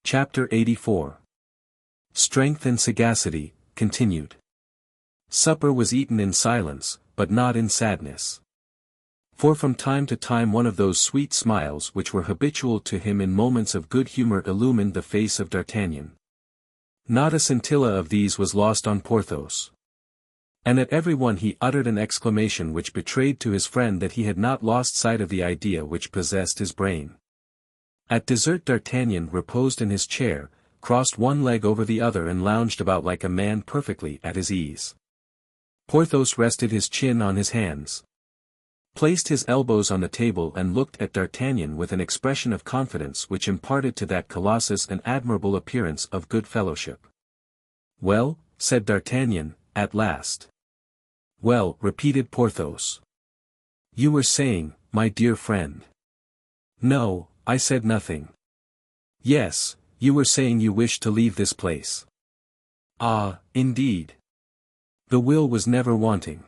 Chapter 84. Strength and Sagacity, continued. Supper was eaten in silence, but not in sadness. For from time to time one of those sweet smiles which were habitual to him in moments of good humor illumined the face of D'Artagnan. Not a scintilla of these was lost on Porthos. And at every one he uttered an exclamation which betrayed to his friend that he had not lost sight of the idea which possessed his brain. At dessert D'Artagnan reposed in his chair, crossed one leg over the other and lounged about like a man perfectly at his ease. Porthos rested his chin on his hands, placed his elbows on the table and looked at D'Artagnan with an expression of confidence which imparted to that colossus an admirable appearance of good fellowship. "Well," said D'Artagnan, at last. "Well," repeated Porthos. "You were saying, my dear friend." "No, I said nothing." "Yes, you were saying you wished to leave this place." "Ah, indeed. The will was never wanting.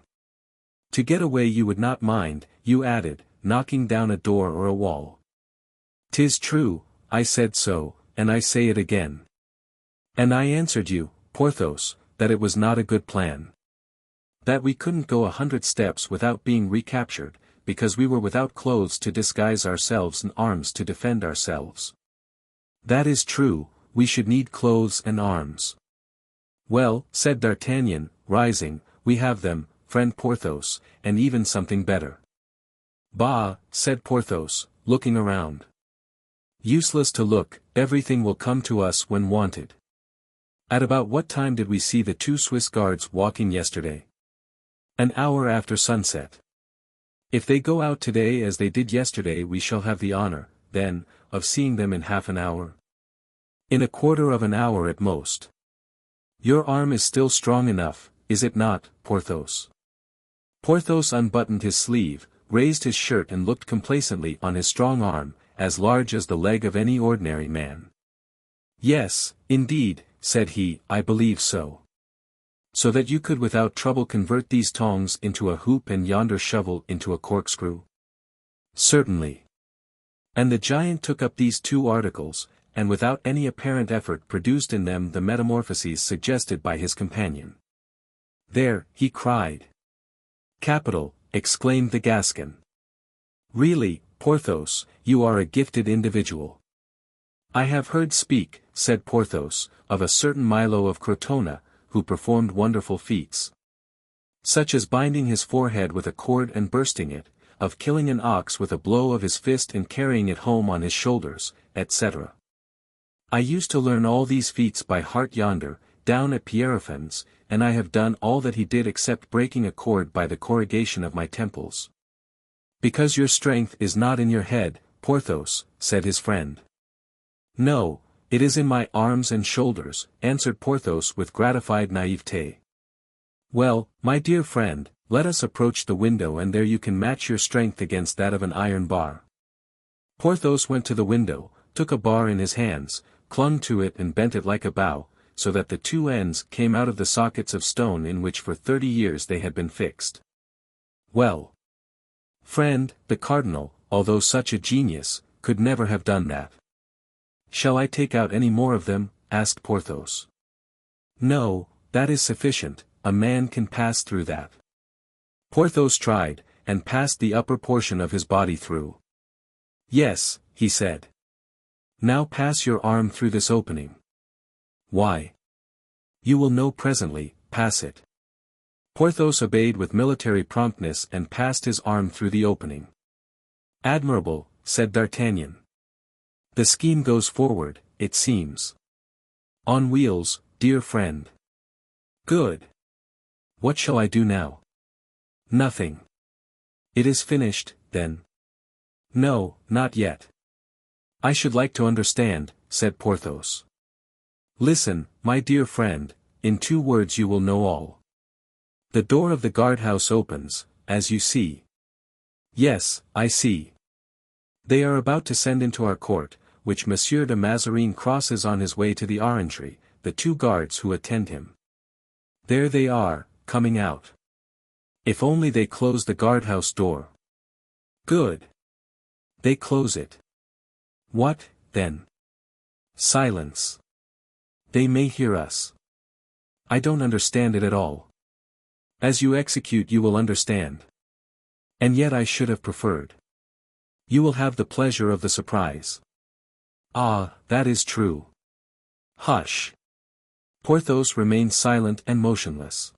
To get away you would not mind," you added, knocking down a door or a wall. "'Tis true, I said so, and I say it again." "And I answered you, Porthos, that it was not a good plan. That we couldn't go 100 steps without being recaptured, because we were without clothes to disguise ourselves and arms to defend ourselves." "That is true, we should need clothes and arms." "Well," said D'Artagnan, rising, "we have them, friend Porthos, and even something better." "Bah," said Porthos, looking around. "Useless to look, everything will come to us when wanted. At about what time did we see the 2 Swiss guards walking yesterday?" "An hour after sunset. If they go out today as they did yesterday we shall have the honor, then, of seeing them in half an hour. In a quarter of an hour at most. Your arm is still strong enough, is it not, Porthos?" Porthos unbuttoned his sleeve, raised his shirt and looked complacently on his strong arm, as large as the leg of any ordinary man. "Yes, indeed," said he, "I believe so. So that you could without trouble convert these tongs into a hoop and yonder shovel into a corkscrew?" "Certainly." And the giant took up these 2 articles, and without any apparent effort produced in them the metamorphoses suggested by his companion. "There," he cried. "Capital," exclaimed the Gascon. "Really, Porthos, you are a gifted individual." "I have heard speak," said Porthos, "of a certain Milo of Crotona, who performed wonderful feats. Such as binding his forehead with a cord and bursting it, of killing an ox with a blow of his fist and carrying it home on his shoulders, etc. I used to learn all these feats by heart yonder, down at Pierrefonds, and I have done all that he did except breaking a cord by the corrugation of my temples." "Because your strength is not in your head, Porthos," said his friend. "No, it is in my arms and shoulders," answered Porthos with gratified naivete. "Well, my dear friend, let us approach the window and there you can match your strength against that of an iron bar." Porthos went to the window, took a bar in his hands, clung to it and bent it like a bow, so that the 2 ends came out of the sockets of stone in which for 30 years they had been fixed. "Well, friend, the cardinal, although such a genius, could never have done that." "Shall I take out any more of them?" asked Porthos. "No, that is sufficient, a man can pass through that." Porthos tried, and passed the upper portion of his body through. "Yes," he said. "Now pass your arm through this opening." "Why?" "You will know presently, pass it." Porthos obeyed with military promptness and passed his arm through the opening. "Admirable," said D'Artagnan. "The scheme goes forward, it seems." "On wheels, dear friend." "Good. What shall I do now?" "Nothing." "It is finished, then?" "No, not yet." "I should like to understand," said Porthos. "Listen, my dear friend, in 2 words you will know all. The door of the guardhouse opens, as you see." "Yes, I see. They are about to send into our court, which Monsieur de Mazarin crosses on his way to the orangery, the 2 guards who attend him. There they are, coming out. If only they close the guardhouse door." "Good. They close it. What, then?" Silence. They may hear us. I don't understand it at all. As you execute you will understand. And yet I should have preferred. You will have the pleasure of the surprise. Ah, that is true. Hush. Porthos remained silent and motionless.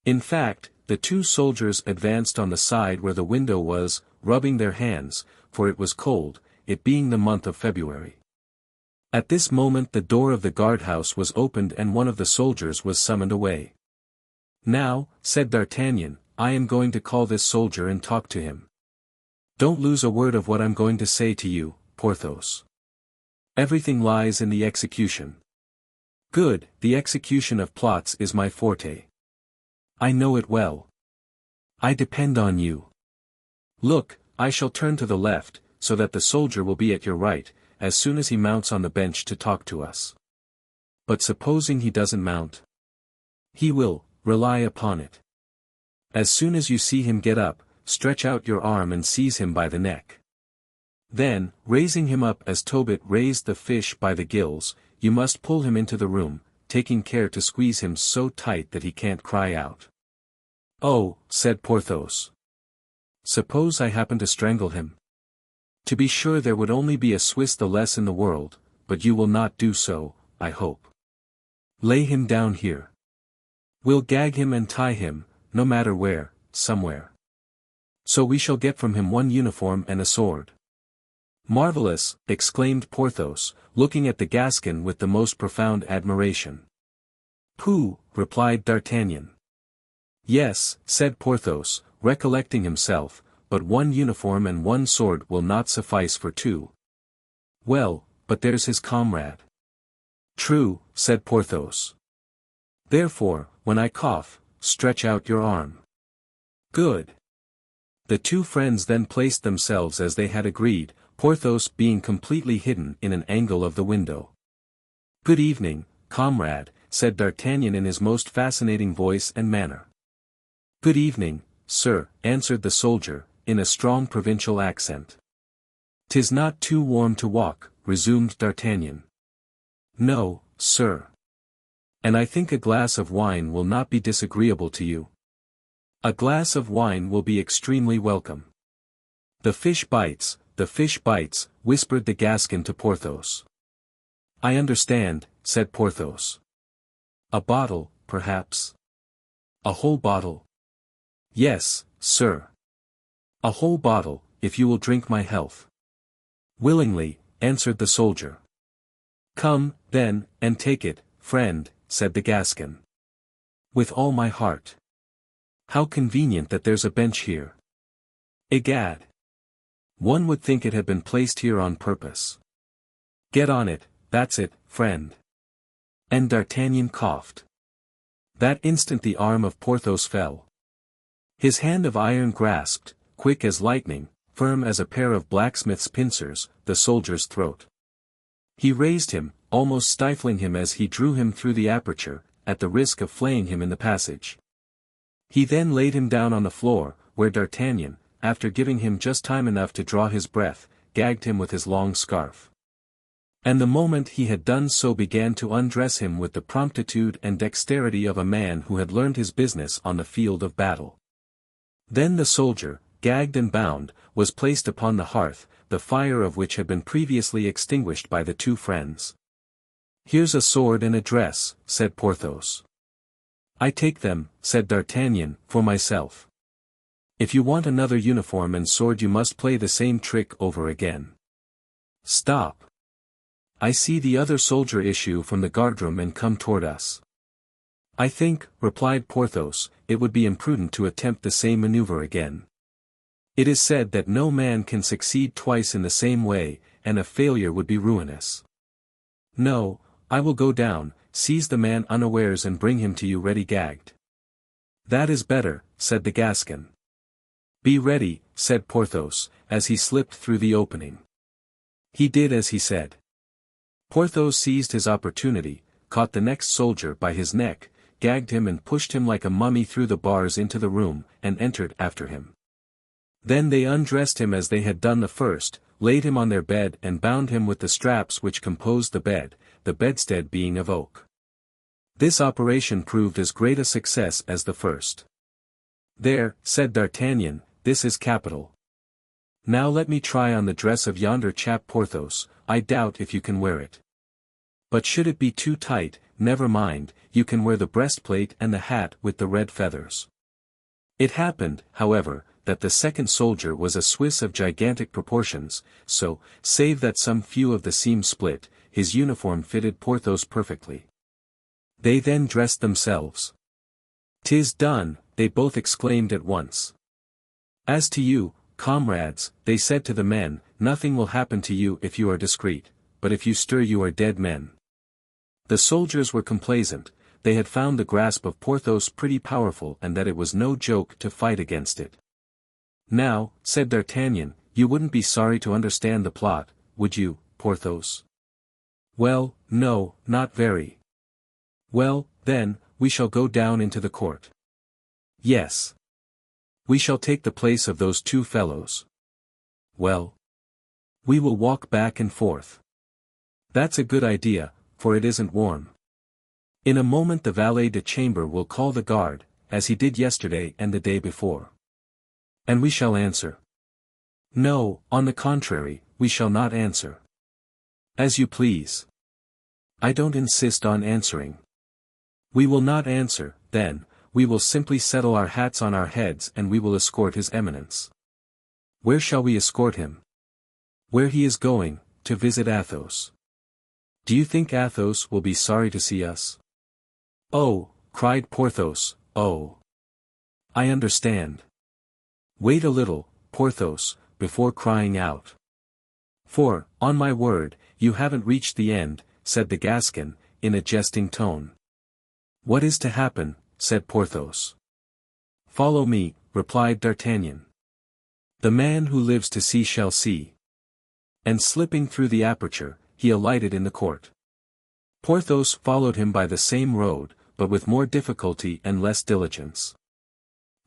In fact, the two soldiers advanced on the side where the window was, rubbing their hands, for it was cold, it being the month of February. At this moment the door of the guardhouse was opened and one of the soldiers was summoned away. Now, said D'Artagnan, I am going to call this soldier and talk to him. Don't lose a word of what I'm going to say to you, Porthos. Everything lies in the execution. Good, the execution of plots is my forte. I know it well. I depend on you. Look, I shall turn to the left, so that the soldier will be at your right, as soon as he mounts on the bench to talk to us. But supposing he doesn't mount? He will, rely upon it. As soon as you see him get up, stretch out your arm and seize him by the neck. Then, raising him up as Tobit raised the fish by the gills, you must pull him into the room, taking care to squeeze him so tight that he can't cry out. Oh, said Porthos. Suppose I happen to strangle him? To be sure there would only be a Swiss the less in the world, but you will not do so, I hope. Lay him down here. We'll gag him and tie him, no matter where, somewhere. So we shall get from him one uniform and a sword. Marvelous, exclaimed Porthos, looking at the Gascon with the most profound admiration. Pooh, replied D'Artagnan. Yes, said Porthos, recollecting himself, but one uniform and one sword will not suffice for two. Well, but there's his comrade. True, said Porthos. Therefore, when I cough, stretch out your arm. Good. The two friends then placed themselves as they had agreed, Porthos being completely hidden in an angle of the window. Good evening, comrade, said D'Artagnan in his most fascinating voice and manner. Good evening, sir, answered the soldier, in a strong provincial accent. 'Tis not too warm to walk, resumed D'Artagnan. No, sir. And I think a glass of wine will not be disagreeable to you. A glass of wine will be extremely welcome. The fish bites, whispered the Gascon to Porthos. I understand, said Porthos. A bottle, perhaps? A whole bottle? Yes, sir. A whole bottle, if you will drink my health. Willingly, answered the soldier. Come, then, and take it, friend, said the Gascon. With all my heart. How convenient that there's a bench here. Egad! One would think it had been placed here on purpose. Get on it, that's it, friend. And D'Artagnan coughed. That instant the arm of Porthos fell. His hand of iron grasped, quick as lightning, firm as a pair of blacksmith's pincers, the soldier's throat. He raised him, almost stifling him as he drew him through the aperture, at the risk of flaying him in the passage. He then laid him down on the floor, where D'Artagnan, after giving him just time enough to draw his breath, gagged him with his long scarf. And the moment he had done so began to undress him with the promptitude and dexterity of a man who had learned his business on the field of battle. Then the soldier, gagged and bound, was placed upon the hearth, the fire of which had been previously extinguished by the two friends. Here's a sword and a dress, said Porthos. I take them, said D'Artagnan, for myself. If you want another uniform and sword you must play the same trick over again. Stop. I see the other soldier issue from the guardroom and come toward us. I think, replied Porthos, it would be imprudent to attempt the same maneuver again. It is said that no man can succeed twice in the same way, and a failure would be ruinous. No, I will go down, seize the man unawares and bring him to you ready gagged. That is better, said the Gascon. Be ready, said Porthos, as he slipped through the opening. He did as he said. Porthos seized his opportunity, caught the next soldier by his neck, gagged him and pushed him like a mummy through the bars into the room, and entered after him. Then they undressed him as they had done the first, laid him on their bed and bound him with the straps which composed the bed, the bedstead being of oak. This operation proved as great a success as the first. "There," said D'Artagnan, "this is capital. Now let me try on the dress of yonder chap Porthos. I doubt if you can wear it. But should it be too tight, never mind, you can wear the breastplate and the hat with the red feathers." It happened, however, that the second soldier was a Swiss of gigantic proportions, so, save that some few of the seams split, his uniform fitted Porthos perfectly. They then dressed themselves. "'Tis done," they both exclaimed at once. "As to you, comrades," they said to the men, "nothing will happen to you if you are discreet, but if you stir you are dead men." The soldiers were complaisant, they had found the grasp of Porthos pretty powerful and that it was no joke to fight against it. "Now," said D'Artagnan, "you wouldn't be sorry to understand the plot, would you, Porthos?" "Well, no, not very." "Well, then, we shall go down into the court." "Yes. We shall take the place of those two fellows." "Well. We will walk back and forth." "That's a good idea, for it isn't warm. In a moment the valet de chambre will call the guard, as he did yesterday and the day before. And we shall answer." "No, on the contrary, we shall not answer." "As you please. I don't insist on answering." "We will not answer, then, we will simply settle our hats on our heads and we will escort his eminence." "Where shall we escort him?" "Where he is going, to visit Athos." "Do you think Athos will be sorry to see us?" "Oh," cried Porthos, "oh. I understand. Wait a little, Porthos, before crying out. For, on my word, you haven't reached the end," said the Gascon, in a jesting tone. "What is to happen?" said Porthos. "Follow me," replied D'Artagnan. "The man who lives to see shall see." And slipping through the aperture, he alighted in the court. Porthos followed him by the same road, but with more difficulty and less diligence.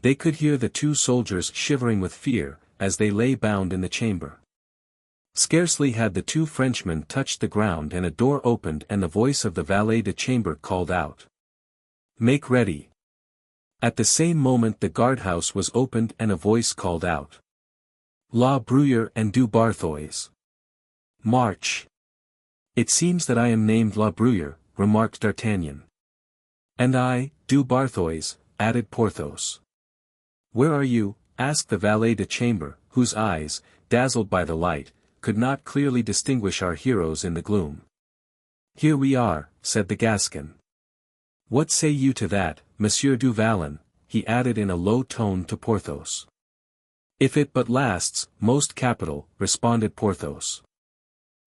They could hear the two soldiers shivering with fear, as they lay bound in the chamber. Scarcely had the two Frenchmen touched the ground and a door opened and the voice of the valet de chambre called out, "Make ready." At the same moment the guardhouse was opened and a voice called out, "La Bruyere and Du Barthois. March." "It seems that I am named La Bruyere," remarked D'Artagnan. "And I, Du Barthois," added Porthos. "Where are you?" asked the valet de chambre, whose eyes, dazzled by the light, could not clearly distinguish our heroes in the gloom. "Here we are," said the Gascon. "What say you to that, Monsieur du Vallon?" he added in a low tone to Porthos. "If it but lasts, most capital," responded Porthos.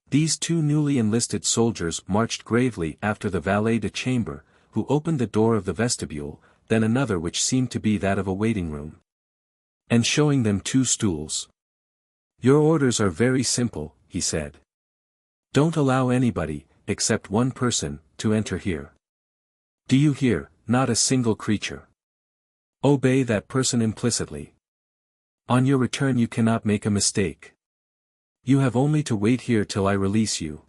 These two newly enlisted soldiers marched gravely after the valet de chambre, who opened the door of the vestibule, then another which seemed to be that of a waiting-room. And showing them two stools. "Your orders are very simple," he said. "Don't allow anybody, except one person, to enter here. Do you hear? Not a single creature. Obey that person implicitly. On your return you cannot make a mistake. You have only to wait here till I release you."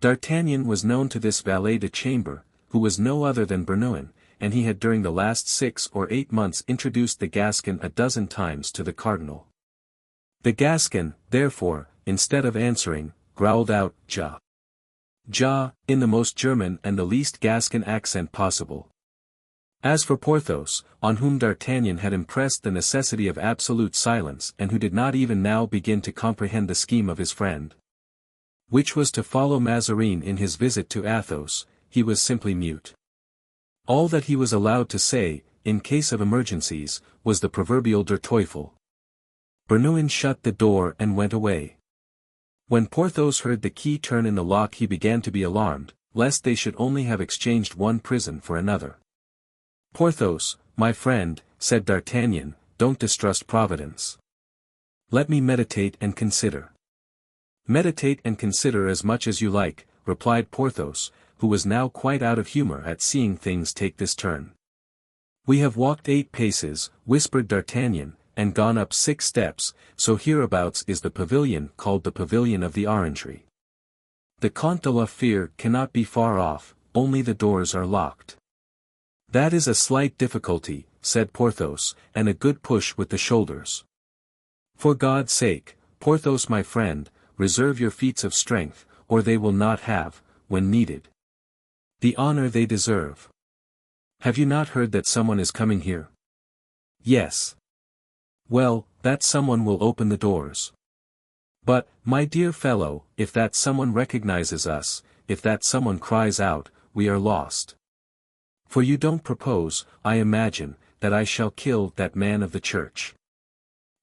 D'Artagnan was known to this valet de chambre, who was no other than Bernouin, and he had during the last 6 or 8 months introduced the Gascon a dozen times to the cardinal. The Gascon, therefore, instead of answering, growled out, "Ja! Ja!" in the most German and the least Gascon accent possible. As for Porthos, on whom D'Artagnan had impressed the necessity of absolute silence and who did not even now begin to comprehend the scheme of his friend, which was to follow Mazarin in his visit to Athos, he was simply mute. All that he was allowed to say, in case of emergencies, was the proverbial Der Teufel. Bernouin shut the door and went away. When Porthos heard the key turn in the lock he began to be alarmed, lest they should only have exchanged one prison for another. "Porthos, my friend," said D'Artagnan, "don't distrust Providence. Let me meditate and consider." "Meditate and consider as much as you like," replied Porthos, who was now quite out of humor at seeing things take this turn. "We have walked 8 paces," whispered D'Artagnan, and gone up 6 steps, so hereabouts is the pavilion called the Pavilion of the Orangery. The Comte de la Fere cannot be far off, only the doors are locked. That is a slight difficulty, said Porthos, and a good push with the shoulders. For God's sake, Porthos my friend, reserve your feats of strength, or they will not have, when needed, the honor they deserve. Have you not heard that someone is coming here? Yes. Well, that someone will open the doors. But, my dear fellow, if that someone recognizes us, if that someone cries out, we are lost. For you don't propose, I imagine, that I shall kill that man of the church.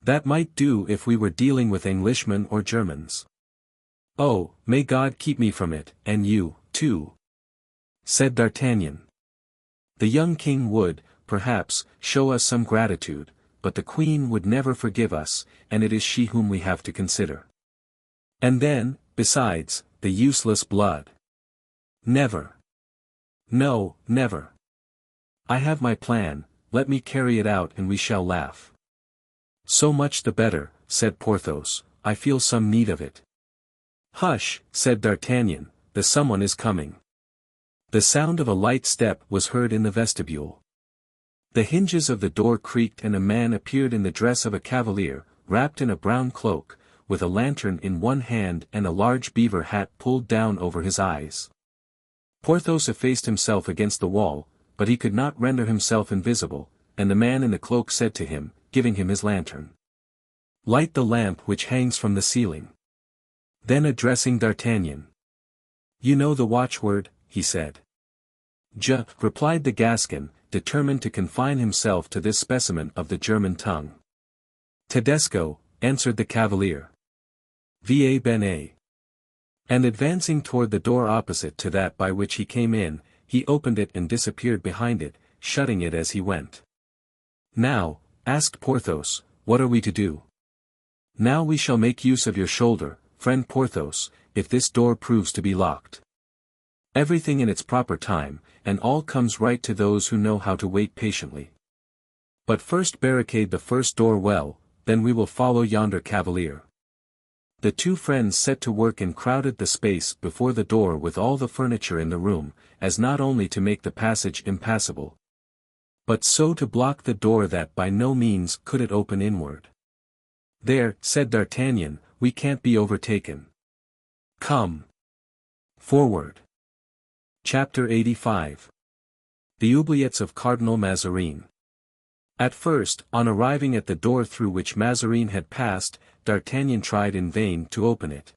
That might do if we were dealing with Englishmen or Germans. Oh, may God keep me from it, and you, too, said D'Artagnan. The young king would, perhaps, show us some gratitude, but the queen would never forgive us, and it is she whom we have to consider. And then, besides, the useless blood. Never. No, never. I have my plan, let me carry it out and we shall laugh. So much the better, said Porthos, I feel some need of it. Hush, said D'Artagnan, the someone is coming. The sound of a light step was heard in the vestibule. The hinges of the door creaked and a man appeared in the dress of a cavalier, wrapped in a brown cloak, with a lantern in one hand and a large beaver hat pulled down over his eyes. Porthos effaced himself against the wall, but he could not render himself invisible, and the man in the cloak said to him, giving him his lantern, "Light the lamp which hangs from the ceiling." Then addressing D'Artagnan, "You know the watchword," he said. "Je," replied the Gascon, determined to confine himself to this specimen of the German tongue. "Tedesco," answered the cavalier. "Va bene." And advancing toward the door opposite to that by which he came in, he opened it and disappeared behind it, shutting it as he went. "Now," asked Porthos, "what are we to do?" "Now we shall make use of your shoulder, friend Porthos, if this door proves to be locked. Everything in its proper time, and all comes right to those who know how to wait patiently. But first barricade the first door well, then we will follow yonder cavalier." The two friends set to work and crowded the space before the door with all the furniture in the room, as not only to make the passage impassable, but so to block the door that by no means could it open inward. "There," said D'Artagnan, "we can't be overtaken. Come forward." Chapter 85. The Oubliettes of Cardinal Mazarin. At first, on arriving at the door through which Mazarin had passed, D'Artagnan tried in vain to open it.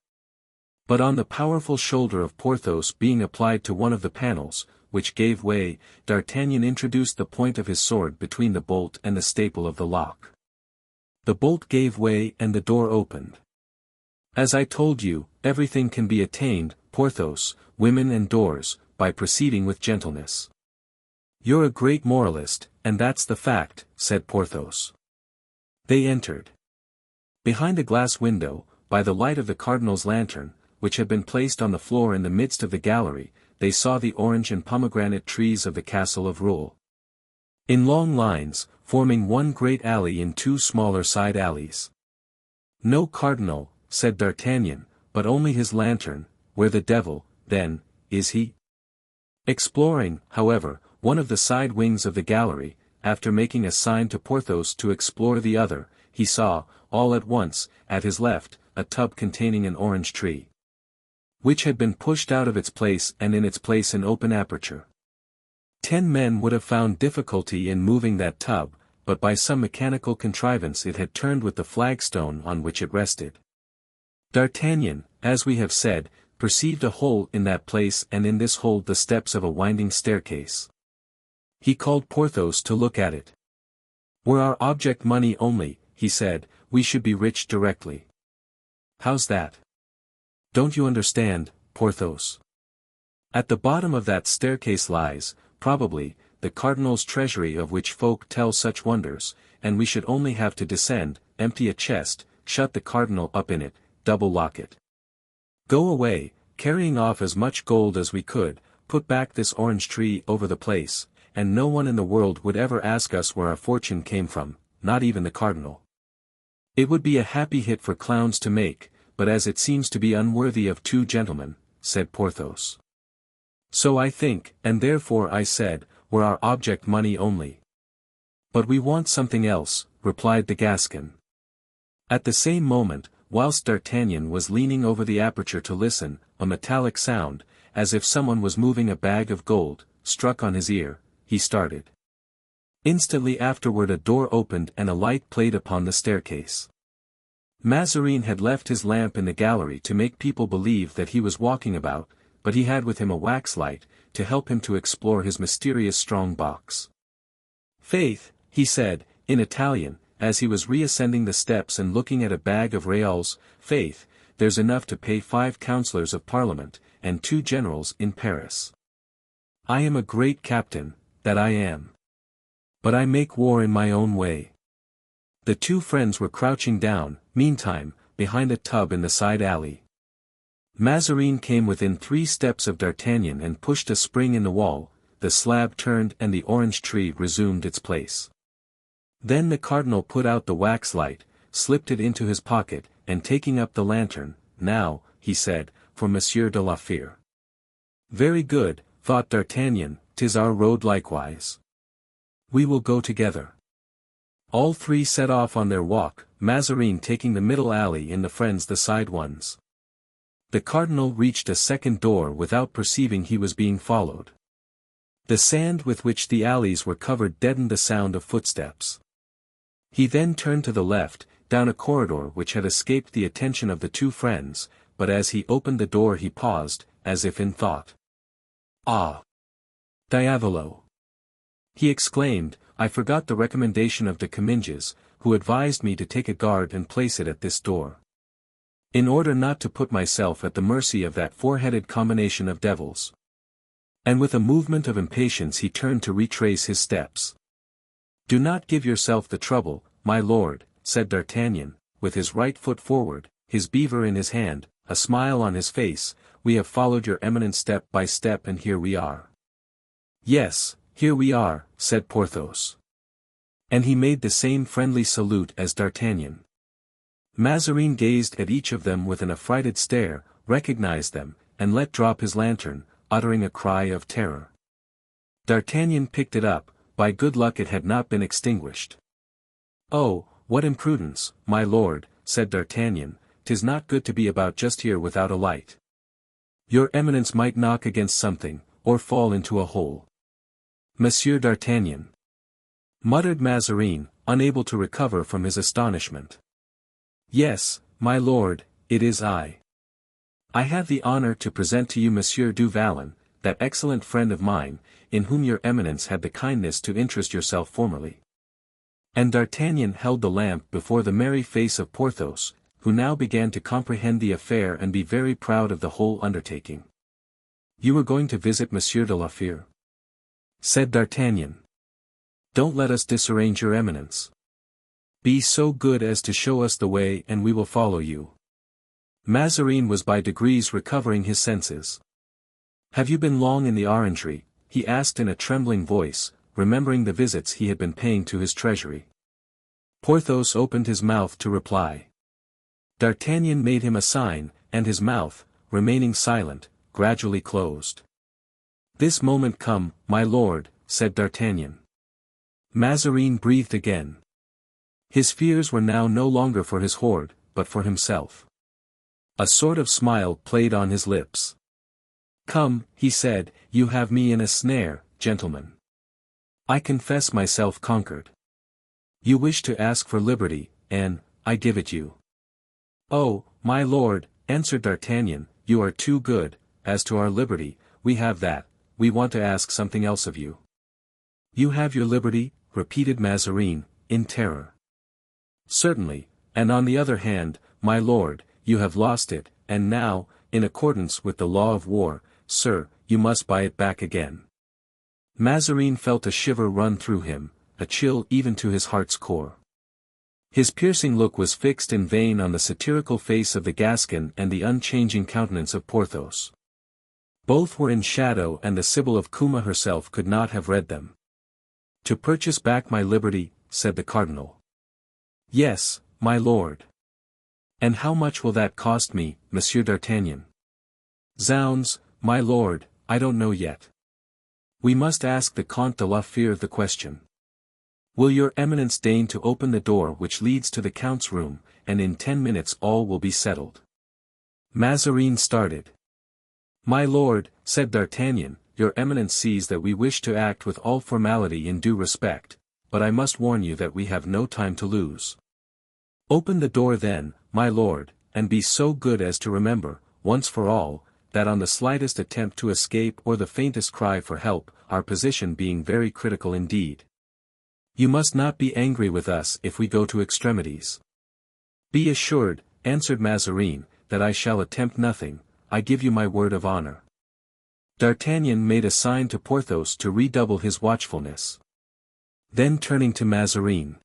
But on the powerful shoulder of Porthos being applied to one of the panels, which gave way, D'Artagnan introduced the point of his sword between the bolt and the staple of the lock. The bolt gave way and the door opened. "As I told you, everything can be attained, Porthos, women and doors, by proceeding with gentleness." "You're a great moralist, and that's the fact," said Porthos. They entered. Behind a glass window, by the light of the cardinal's lantern, which had been placed on the floor in the midst of the gallery, they saw the orange and pomegranate trees of the castle of Rouen, in long lines, forming one great alley in two smaller side alleys. "No cardinal," said D'Artagnan, "but only his lantern. Where the devil, then, is he?" Exploring, however, one of the side wings of the gallery, after making a sign to Porthos to explore the other, he saw, all at once, at his left, a tub containing an orange tree, which had been pushed out of its place and in its place an open aperture. 10 men would have found difficulty in moving that tub, but by some mechanical contrivance it had turned with the flagstone on which it rested. D'Artagnan, as we have said, perceived a hole in that place and in this hole the steps of a winding staircase. He called Porthos to look at it. "Were our object money only," he said, "we should be rich directly." "How's that?" "Don't you understand, Porthos? At the bottom of that staircase lies, probably, the cardinal's treasury of which folk tell such wonders, and we should only have to descend, empty a chest, shut the cardinal up in it, double lock it, go away, carrying off as much gold as we could, put back this orange tree over the place, and no one in the world would ever ask us where our fortune came from, not even the cardinal." It would be a happy hit for clowns to make, but as it seems to be unworthy of two gentlemen, said Porthos. So I think, and therefore I said, were our object money only. But we want something else, replied the Gascon. At the same moment, whilst D'Artagnan was leaning over the aperture to listen, a metallic sound, as if someone was moving a bag of gold, struck on his ear. He started. Instantly afterward a door opened and a light played upon the staircase. Mazarin had left his lamp in the gallery to make people believe that he was walking about, but he had with him a wax light, to help him to explore his mysterious strong box. Faith, he said, in Italian, as he was reascending the steps and looking at a bag of reals, faith, there's enough to pay 5 councillors of Parliament, and 2 generals in Paris. I am a great captain, that I am. But I make war in my own way. The 2 friends were crouching down, meantime, behind a tub in the side alley. Mazarin came within 3 steps of D'Artagnan and pushed a spring in the wall, the slab turned and the orange tree resumed its place. Then the cardinal put out the wax light, slipped it into his pocket, and taking up the lantern, now, he said, for Monsieur de la Fère. Very good, thought D'Artagnan, 'tis our road likewise. We will go together. All 3 set off on their walk, Mazarin taking the middle alley and the friends the side ones. The cardinal reached a second door without perceiving he was being followed. The sand with which the alleys were covered deadened the sound of footsteps. He then turned to the left, down a corridor which had escaped the attention of the 2 friends, but as he opened the door he paused, as if in thought. Ah! Diavolo! He exclaimed, I forgot the recommendation of de Comminges, who advised me to take a guard and place it at this door. In order not to put myself at the mercy of that 4-headed combination of devils. And with a movement of impatience he turned to retrace his steps. Do not give yourself the trouble, my lord, said D'Artagnan, with his right foot forward, his beaver in his hand, a smile on his face, we have followed your eminence step by step and here we are. Yes, here we are, said Porthos. And he made the same friendly salute as D'Artagnan. Mazarin gazed at each of them with an affrighted stare, recognized them, and let drop his lantern, uttering a cry of terror. D'Artagnan picked it up, by good luck it had not been extinguished. Oh, what imprudence, my lord, said D'Artagnan, 'tis not good to be about just here without a light. Your eminence might knock against something, or fall into a hole. Monsieur D'Artagnan, muttered Mazarin, unable to recover from his astonishment. Yes, my lord, it is I. I have the honor to present to you Monsieur du Vallon, that excellent friend of mine, in whom your eminence had the kindness to interest yourself formerly. And D'Artagnan held the lamp before the merry face of Porthos, who now began to comprehend the affair and be very proud of the whole undertaking. You were going to visit Monsieur de la Fère? Said D'Artagnan. Don't let us disarrange your eminence. Be so good as to show us the way and we will follow you. Mazarin was by degrees recovering his senses. Have you been long in the orangery? He asked in a trembling voice, remembering the visits he had been paying to his treasury. Porthos opened his mouth to reply. D'Artagnan made him a sign, and his mouth, remaining silent, gradually closed. This moment come, my lord, said D'Artagnan. Mazarin breathed again. His fears were now no longer for his hoard, but for himself. A sort of smile played on his lips. Come, he said, you have me in a snare, gentlemen. I confess myself conquered. You wish to ask for liberty, and I give it you. Oh, my lord, answered D'Artagnan, you are too good. As to our liberty, we have that, we want to ask something else of you. You have your liberty, repeated Mazarin, in terror. Certainly, and on the other hand, my lord, you have lost it, and now, in accordance with the law of war, sir, you must buy it back again. Mazarin felt a shiver run through him, a chill even to his heart's core. His piercing look was fixed in vain on the satirical face of the Gascon and the unchanging countenance of Porthos. Both were in shadow and the Sibyl of Cuma herself could not have read them. To purchase back my liberty, said the cardinal. Yes, my lord. And how much will that cost me, Monsieur d'Artagnan? Zounds, my lord, I don't know yet. We must ask the Comte de la Fere the question. Will your eminence deign to open the door which leads to the count's room, and in 10 minutes all will be settled. Mazarin started. My lord, said D'Artagnan, your eminence sees that we wish to act with all formality in due respect, but I must warn you that we have no time to lose. Open the door then, my lord, and be so good as to remember, once for all, that on the slightest attempt to escape or the faintest cry for help, our position being very critical indeed. You must not be angry with us if we go to extremities. Be assured, answered Mazarin, that I shall attempt nothing, I give you my word of honor. D'Artagnan made a sign to Porthos to redouble his watchfulness. Then turning to Mazarin.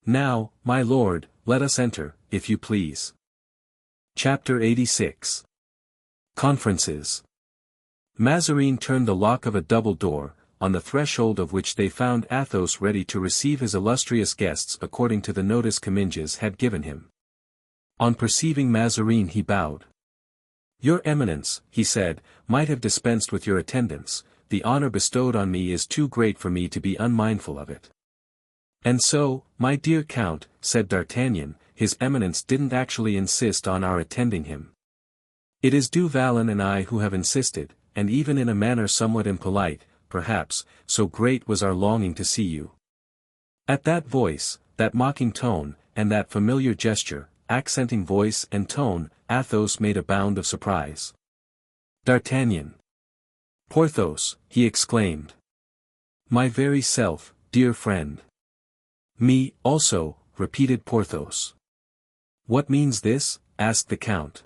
Now, my lord, let us enter, if you please. Chapter 86. Conferences. Mazarin turned the lock of a double door, on the threshold of which they found Athos ready to receive his illustrious guests according to the notice Comminges had given him. On perceiving Mazarin he bowed. Your eminence, he said, might have dispensed with your attendance, the honor bestowed on me is too great for me to be unmindful of it. And so, my dear count, said D'Artagnan, his eminence didn't actually insist on our attending him. It is Du Vallon and I who have insisted, and even in a manner somewhat impolite, perhaps, so great was our longing to see you. At that voice, that mocking tone, and that familiar gesture, accenting voice and tone, Athos made a bound of surprise. D'Artagnan. Porthos, he exclaimed. My very self, dear friend. Me, also, repeated Porthos. What means this? Asked the count.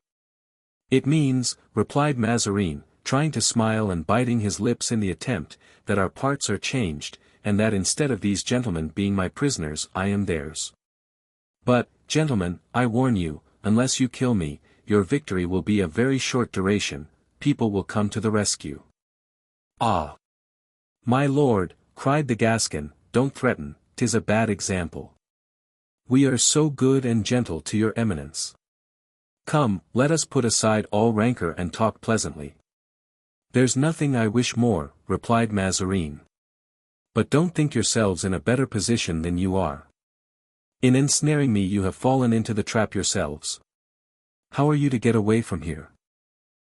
It means, replied Mazarin, trying to smile and biting his lips in the attempt, that our parts are changed, and that instead of these gentlemen being my prisoners I am theirs. But, gentlemen, I warn you, unless you kill me, your victory will be of very short duration, people will come to the rescue. Ah! My lord, cried the Gascon, don't threaten, 'tis a bad example. We are so good and gentle to your eminence. Come, let us put aside all rancor and talk pleasantly. There's nothing I wish more, replied Mazarin. But don't think yourselves in a better position than you are. In ensnaring me you have fallen into the trap yourselves. How are you to get away from here?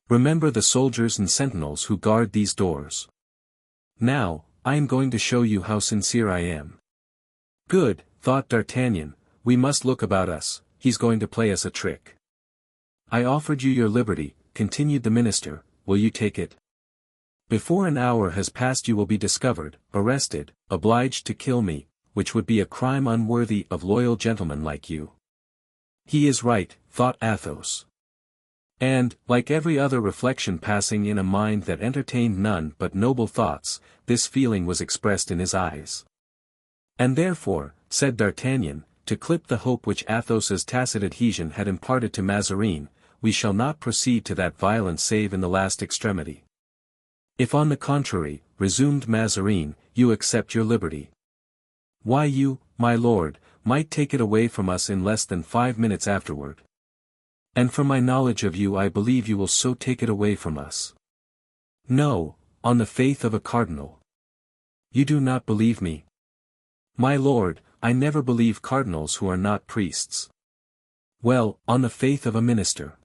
Remember the soldiers and sentinels who guard these doors. Now, I am going to show you how sincere I am. Good, thought D'Artagnan, we must look about us, he's going to play us a trick. I offered you your liberty, continued the minister, will you take it? Before an hour has passed you will be discovered, arrested, obliged to kill me, which would be a crime unworthy of loyal gentlemen like you. He is right, thought Athos. And, like every other reflection passing in a mind that entertained none but noble thoughts, this feeling was expressed in his eyes. And therefore, said D'Artagnan, to clip the hope which Athos's tacit adhesion had imparted to Mazarin, we shall not proceed to that violence save in the last extremity. If on the contrary, resumed Mazarin, you accept your liberty. Why you, my lord, might take it away from us in less than 5 minutes afterward. And from my knowledge of you I believe you will so take it away from us. No, on the faith of a cardinal. You do not believe me. My lord, I never believe cardinals who are not priests. Well, on the faith of a minister.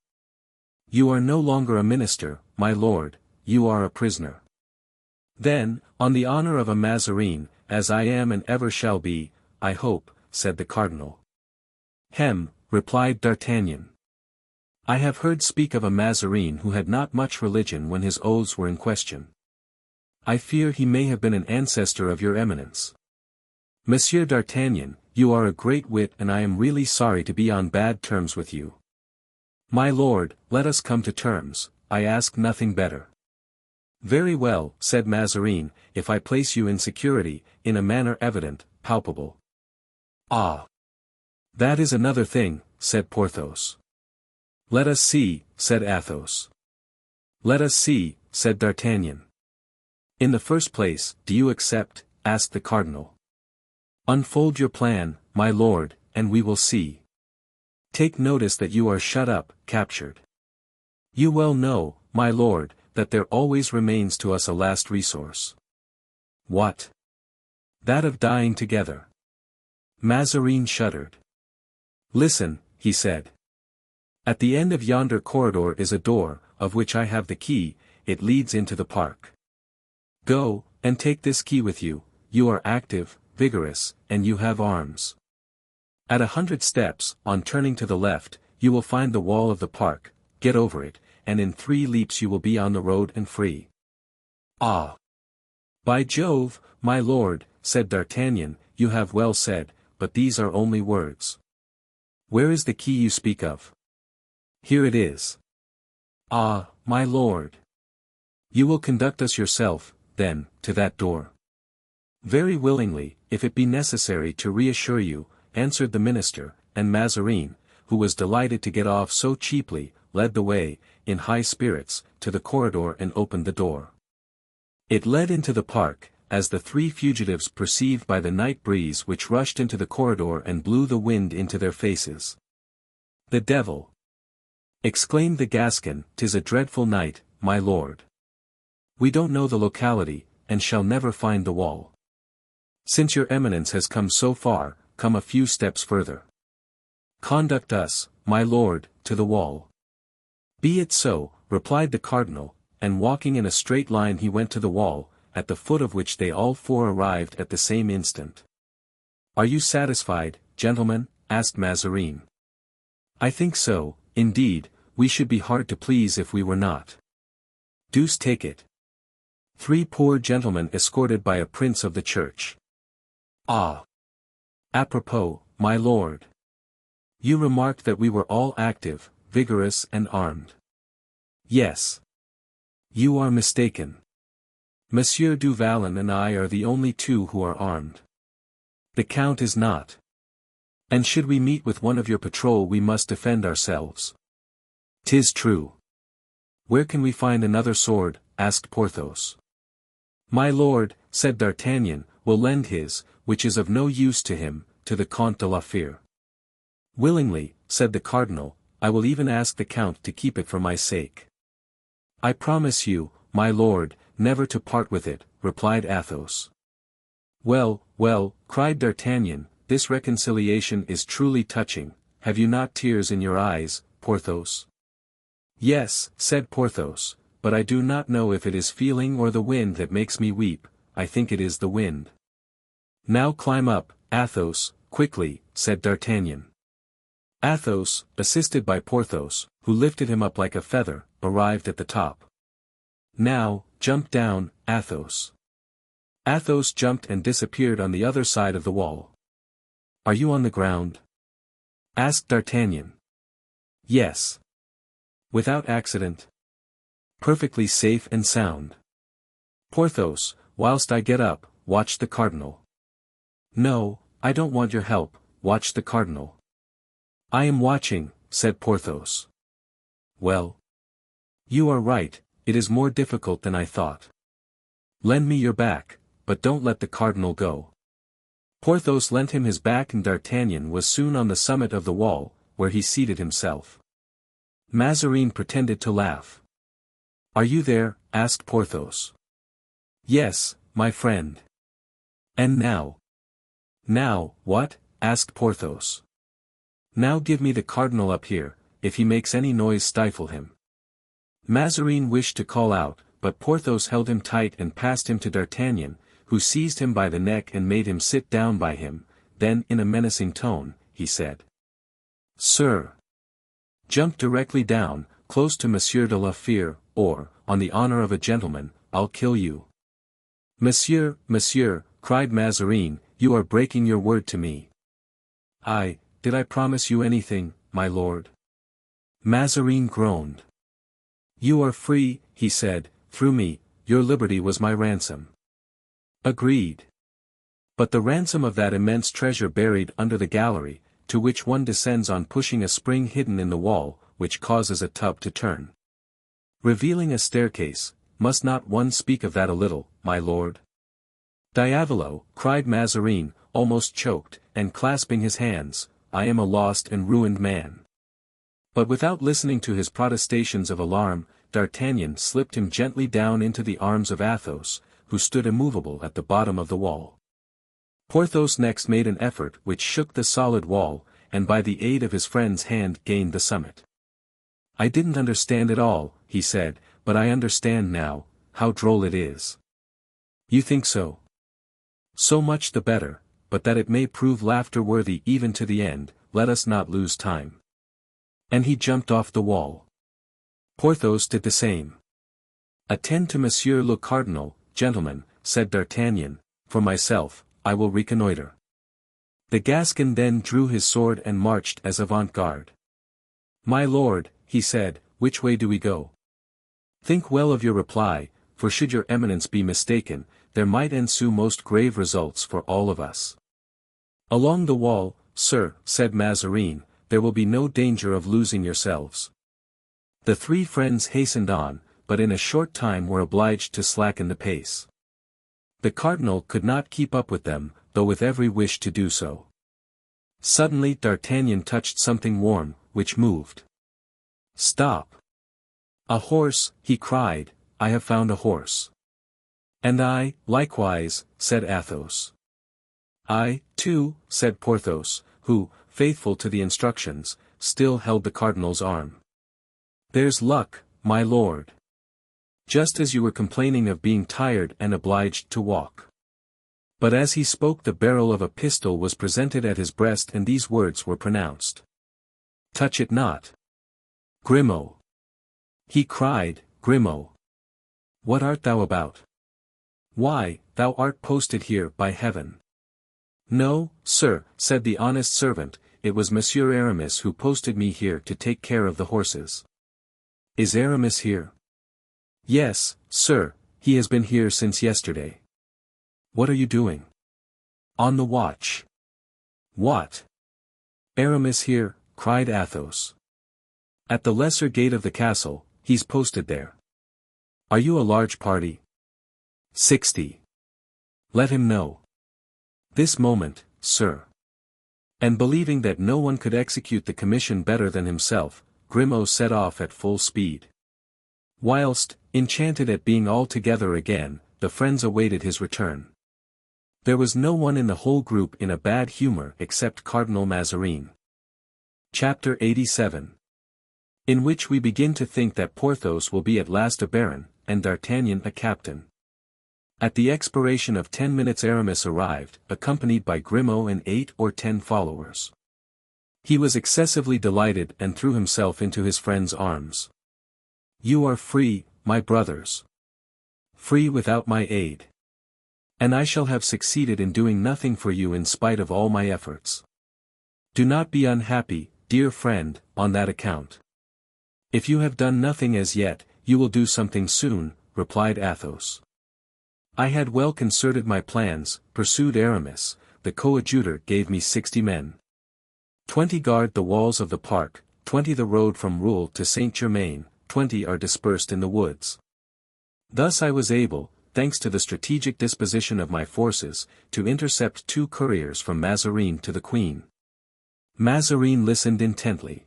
You are no longer a minister, my lord, you are a prisoner. Then, on the honor of a Mazarin, as I am and ever shall be, I hope, said the cardinal. Hem, replied D'Artagnan. I have heard speak of a Mazarin who had not much religion when his oaths were in question. I fear he may have been an ancestor of your eminence. Monsieur D'Artagnan, you are a great wit and I am really sorry to be on bad terms with you. My lord, let us come to terms, I ask nothing better. Very well, said Mazarin, if I place you in security, in a manner evident, palpable. Ah! That is another thing, said Porthos. Let us see, said Athos. Let us see, said D'Artagnan. In the first place, do you accept? Asked the cardinal. Unfold your plan, my lord, and we will see. Take notice that you are shut up, captured. You well know, my lord, that there always remains to us a last resource. What? That of dying together. Mazarin shuddered. Listen, he said. At the end of yonder corridor is a door, of which I have the key, it leads into the park. Go, and take this key with you, you are active, vigorous, and you have arms. At 100 steps, on turning to the left, you will find the wall of the park, get over it, and in 3 leaps you will be on the road and free. Ah! By Jove, my lord, said D'Artagnan, you have well said, but these are only words. Where is the key you speak of? Here it is. Ah, my lord! You will conduct us yourself, then, to that door. Very willingly, if it be necessary to reassure you, answered the minister, and Mazarin, who was delighted to get off so cheaply, led the way, in high spirits, to the corridor and opened the door. It led into the park, as the 3 fugitives perceived by the night breeze which rushed into the corridor and blew the wind into their faces. The devil! Exclaimed the Gascon, 'tis a dreadful night, my lord. We don't know the locality, and shall never find the wall. Since your eminence has come so far, come a few steps further. Conduct us, my lord, to the wall. Be it so, replied the cardinal, and walking in a straight line he went to the wall, at the foot of which they all 4 arrived at the same instant. Are you satisfied, gentlemen? asked Mazarin. I think so, indeed, we should be hard to please if we were not. Deuce take it. 3 poor gentlemen escorted by a prince of the church. Ah! Apropos, my lord. You remarked that we were all active, vigorous and armed. Yes. You are mistaken. Monsieur du Vallon and I are the only 2 who are armed. The count is not. And should we meet with one of your patrol we must defend ourselves. 'Tis true. Where can we find another sword? asked Porthos. My lord, said D'Artagnan, will lend his, which is of no use to him, to the Comte de la Fere. Willingly, said the cardinal, I will even ask the count to keep it for my sake. I promise you, my lord, never to part with it, replied Athos. Well, well, cried D'Artagnan, this reconciliation is truly touching, have you not tears in your eyes, Porthos? Yes, said Porthos, but I do not know if it is feeling or the wind that makes me weep, I think it is the wind. Now climb up, Athos, quickly, said D'Artagnan. Athos, assisted by Porthos, who lifted him up like a feather, arrived at the top. Now, jump down, Athos. Athos jumped and disappeared on the other side of the wall. Are you on the ground? asked D'Artagnan. Yes. Without accident? Perfectly safe and sound. Porthos, whilst I get up, watch the cardinal. No, I don't want your help, watch the cardinal. I am watching, said Porthos. Well. You are right, it is more difficult than I thought. Lend me your back, but don't let the cardinal go. Porthos lent him his back and D'Artagnan was soon on the summit of the wall, where he seated himself. Mazarin pretended to laugh. Are you there? asked Porthos. Yes, my friend. And now? Now, what? asked Porthos. Now give me the cardinal up here, if he makes any noise stifle him. Mazarin wished to call out, but Porthos held him tight and passed him to D'Artagnan, who seized him by the neck and made him sit down by him, then in a menacing tone, he said. Sir! Jump directly down, close to Monsieur de la Fere, or, on the honor of a gentleman, I'll kill you. Monsieur, monsieur, cried Mazarin, you are breaking your word to me. Did I promise you anything, my lord? Mazarin groaned. You are free, he said, through me, your liberty was my ransom. Agreed. But the ransom of that immense treasure buried under the gallery, to which one descends on pushing a spring hidden in the wall, which causes a tub to turn. Revealing a staircase, must not one speak of that a little, my lord? Diavolo, cried Mazarin, almost choked, and clasping his hands, I am a lost and ruined man. But without listening to his protestations of alarm, D'Artagnan slipped him gently down into the arms of Athos, who stood immovable at the bottom of the wall. Porthos next made an effort which shook the solid wall, and by the aid of his friend's hand gained the summit. "I didn't understand it all," he said, "but I understand now. How droll it is." "You think so? So much the better, but that it may prove laughter-worthy even to the end, let us not lose time." And he jumped off the wall. Porthos did the same. "Attend to Monsieur le Cardinal, gentlemen," said D'Artagnan. "For myself, I will reconnoitre." The Gascon then drew his sword and marched as avant-garde. "My lord," he said, "which way do we go? Think well of your reply, for should your eminence be mistaken, there might ensue most grave results for all of us." "Along the wall, sir," said Mazarin, "there will be no danger of losing yourselves." The three friends hastened on, but in a short time were obliged to slacken the pace. The cardinal could not keep up with them, though with every wish to do so. Suddenly D'Artagnan touched something warm, which moved. "Stop! A horse," he cried, "I have found a horse." "And I, likewise," said Athos. "I, too," said Porthos, who, faithful to the instructions, still held the cardinal's arm. "There's luck, my lord. Just as you were complaining of being tired and obliged to walk." But as he spoke the barrel of a pistol was presented at his breast and these words were pronounced. "Touch it not. Grimaud!" He cried, "Grimaud! What art thou about? Why, thou art posted here by heaven." "No, sir," said the honest servant, "it was Monsieur Aramis who posted me here to take care of the horses." "Is Aramis here?" "Yes, sir, he has been here since yesterday." "What are you doing?" "On the watch." "What? Aramis here?" cried Athos. "At the lesser gate of the castle, he's posted there." "Are you a large party?" 60. "Let him know." "This moment, sir." And believing that no one could execute the commission better than himself, Grimaud set off at full speed. Whilst, enchanted at being all together again, the friends awaited his return. There was no one in the whole group in a bad humor except Cardinal Mazarin. Chapter 87. In which we begin to think that Porthos will be at last a baron, and D'Artagnan a captain. At the expiration of 10 minutes Aramis arrived, accompanied by Grimaud and 8 or 10 followers. He was excessively delighted and threw himself into his friend's arms. "You are free, my brothers. Free without my aid. And I shall have succeeded in doing nothing for you in spite of all my efforts. Do not be unhappy, dear friend, on that account. If you have done nothing as yet, you will do something soon," replied Athos. "I had well concerted my plans," pursued Aramis. "The coadjutor gave me 60 men. 20 guard the walls of the park, 20 the road from Rouen to Saint-Germain, 20 are dispersed in the woods. Thus I was able, thanks to the strategic disposition of my forces, to intercept 2 couriers from Mazarin to the Queen." Mazarin listened intently.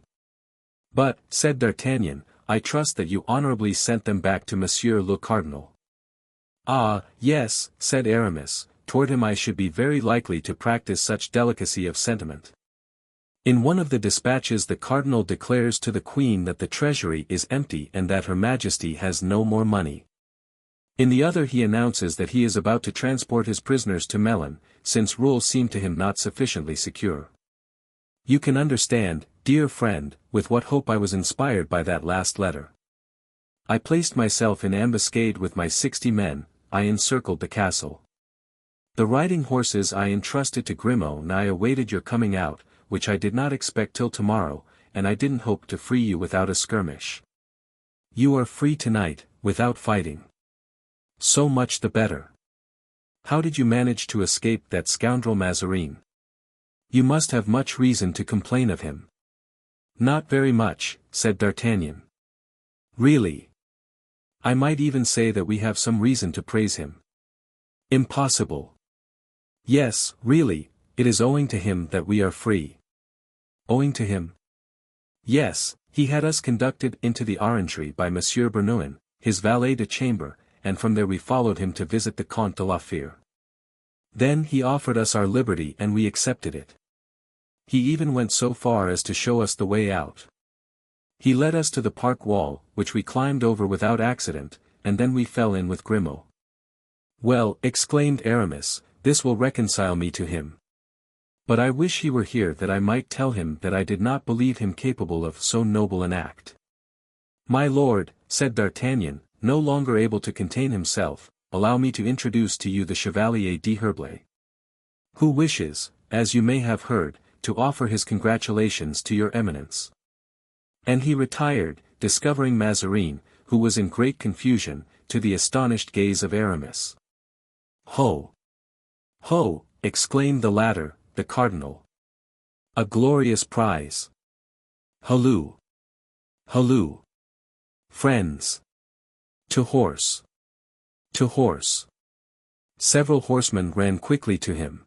"But," said D'Artagnan, "I trust that you honorably sent them back to Monsieur le Cardinal." "Ah, yes," said Aramis, "toward him I should be very likely to practice such delicacy of sentiment. In one of the dispatches the cardinal declares to the queen that the treasury is empty and that her majesty has no more money. In the other he announces that he is about to transport his prisoners to Melun, since Rouen seemed to him not sufficiently secure. You can understand, dear friend, with what hope I was inspired by that last letter. I placed myself in ambuscade with my 60 men, I encircled the castle. The riding horses I entrusted to Grimaud and I awaited your coming out, which I did not expect till tomorrow, and I didn't hope to free you without a skirmish. You are free tonight, without fighting. So much the better. How did you manage to escape that scoundrel Mazarin? You must have much reason to complain of him." "Not very much," said D'Artagnan. "Really? I might even say that we have some reason to praise him." "Impossible." "Yes, really, it is owing to him that we are free." "Owing to him?" "Yes, He had us conducted into the orangery by Monsieur Bernouin, his valet de chambre, and from there we followed him to visit the Comte de la Fere. Then he offered us our liberty and we accepted it. He even went so far as to show us the way out. He led us to the park wall, which we climbed over without accident, and then we fell in with Grimaud. Well, exclaimed Aramis, this will reconcile me to him. But I wish he were here that I might tell him that I did not believe him capable of so noble an act. My lord, said D'Artagnan, no longer able to contain himself, allow me to introduce to you the Chevalier d'Herblay, who wishes, as you may have heard, to offer his congratulations to your eminence. And he retired, discovering Mazarin, who was in great confusion, to the astonished gaze of Aramis. Ho! Ho! Exclaimed the latter, the cardinal. A glorious prize! Halloo! Halloo! Friends! To horse! To horse! Several horsemen ran quickly to him.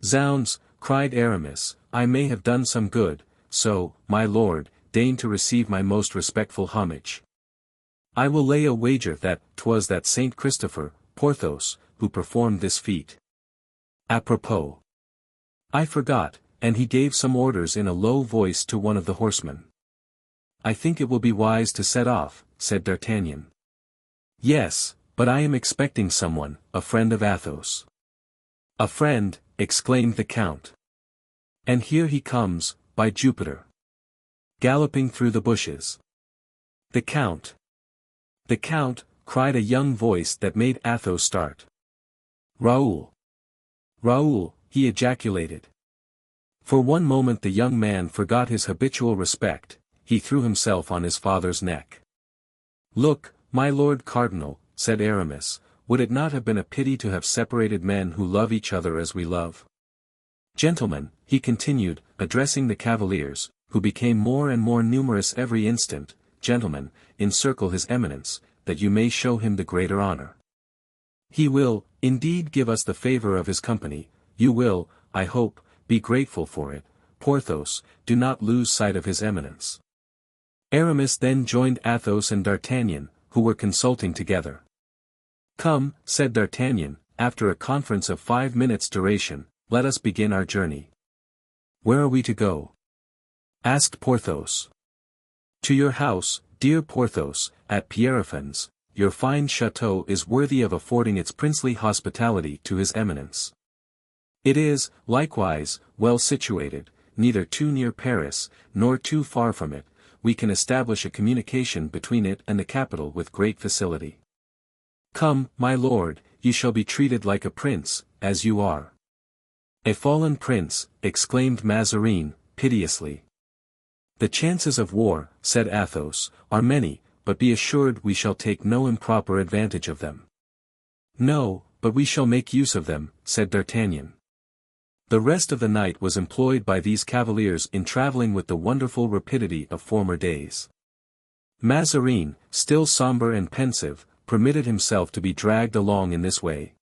Zounds, cried Aramis, I may have done some good, so, my lord, deign to receive my most respectful homage. I will lay a wager that 'twas that Saint Christopher, Porthos, who performed this feat. Apropos. I forgot, and he gave some orders in a low voice to one of the horsemen. I think it will be wise to set off, said D'Artagnan. Yes, but I am expecting someone, a friend of Athos. A friend, exclaimed the count. And here he comes, by Jupiter. Galloping through the bushes. The count. The count, cried a young voice that made Athos start. Raoul. Raoul, he ejaculated. For one moment the young man forgot his habitual respect, he threw himself on his father's neck. Look, my lord cardinal, said Aramis, would it not have been a pity to have separated men who love each other as we love? Gentlemen, he continued, addressing the cavaliers, who became more and more numerous every instant, gentlemen, encircle his eminence, that you may show him the greater honor. He will, indeed, give us the favor of his company, you will, I hope, be grateful for it. Porthos, do not lose sight of his eminence. Aramis then joined Athos and D'Artagnan, who were consulting together. Come, said D'Artagnan, after a conference of 5 minutes' duration, let us begin our journey. Where are we to go? Asked Porthos. To your house, dear Porthos, at Pierrefonds. Your fine chateau is worthy of affording its princely hospitality to his eminence. It is, likewise, well situated, neither too near Paris, nor too far from it. We can establish a communication between it and the capital with great facility. Come, my lord, you shall be treated like a prince, as you are. A fallen prince, exclaimed Mazarin, piteously. The chances of war, said Athos, are many, but be assured we shall take no improper advantage of them. No, but we shall make use of them, said D'Artagnan. The rest of the night was employed by these cavaliers in travelling with the wonderful rapidity of former days. Mazarin, still sombre and pensive, permitted himself to be dragged along in this way.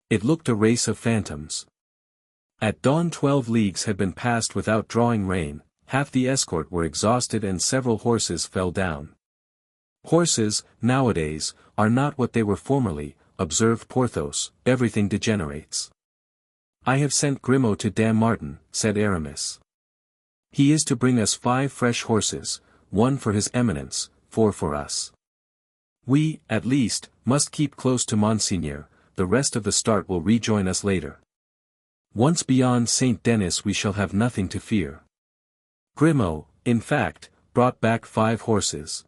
It looked a race of phantoms. At dawn 12 leagues had been passed without drawing rein, half the escort were exhausted and several horses fell down. Horses, nowadays, are not what they were formerly, observed Porthos, everything degenerates. I have sent Grimaud to Dammartin, said Aramis. He is to bring us 5 fresh horses, 1 for his eminence, 4 for us. We, at least, must keep close to Monseigneur, the rest of the start will rejoin us later. Once beyond Saint Denis we shall have nothing to fear. Grimaud, in fact, brought back 5 horses.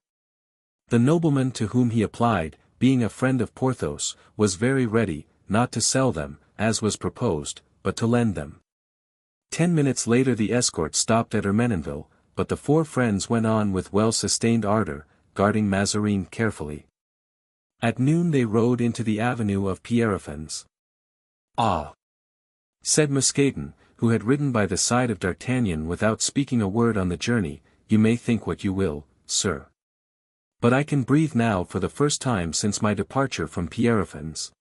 The nobleman to whom he applied, being a friend of Porthos, was very ready, not to sell them, as was proposed, but to lend them. 10 minutes later the escort stopped at Ermenonville, but the 4 friends went on with well-sustained ardor, guarding Mazarin carefully. At noon they rode into the avenue of Pierrefonds. Ah! Said Mousqueton, who had ridden by the side of D'Artagnan without speaking a word on the journey, you may think what you will, sir. But I can breathe now for the first time since my departure from Pierrefonds.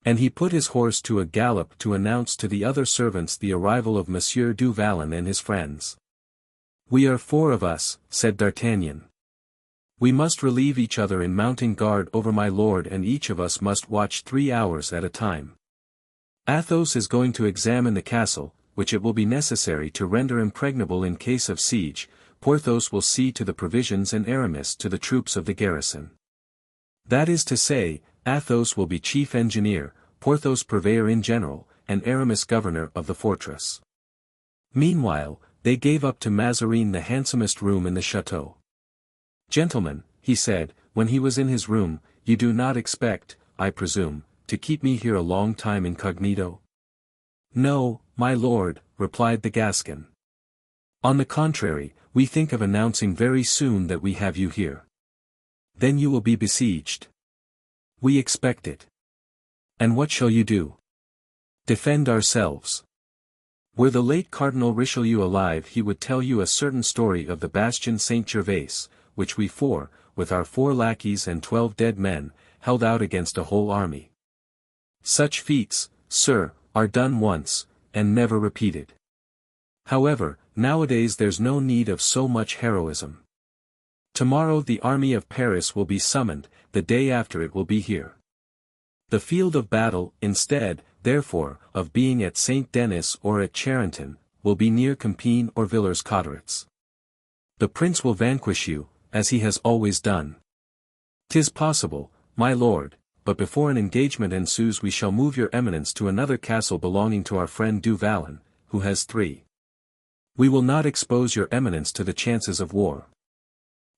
And he put his horse to a gallop to announce to the other servants the arrival of Monsieur du Vallon and his friends. We are 4 of us, said D'Artagnan. We must relieve each other in mounting guard over my lord, and each of us must watch 3 hours at a time. Athos is going to examine the castle, which it will be necessary to render impregnable in case of siege. Porthos will see to the provisions and Aramis to the troops of the garrison. That is to say, Athos will be chief engineer, Porthos purveyor in general, and Aramis governor of the fortress. Meanwhile, they gave up to Mazarin the handsomest room in the chateau. Gentlemen, he said, when he was in his room, you do not expect, I presume, to keep me here a long time incognito? No, my lord, replied the Gascon. On the contrary, we think of announcing very soon that we have you here. Then you will be besieged. We expect it. And what shall you do? Defend ourselves. Were the late Cardinal Richelieu alive, he would tell you a certain story of the Bastion Saint-Gervais, which we 4, with our 4 lackeys and 12 dead men, held out against a whole army. Such feats, sir, are done once, and never repeated. However, nowadays there's no need of so much heroism. Tomorrow the army of Paris will be summoned, the day after it will be here. The field of battle, instead, therefore, of being at Saint Denis or at Charenton, will be near Compiègne or Villers-Cotterets. The prince will vanquish you, as he has always done. 'Tis possible, my lord, but before an engagement ensues we shall move your eminence to another castle belonging to our friend Du Vallon, who has 3. We will not expose your eminence to the chances of war.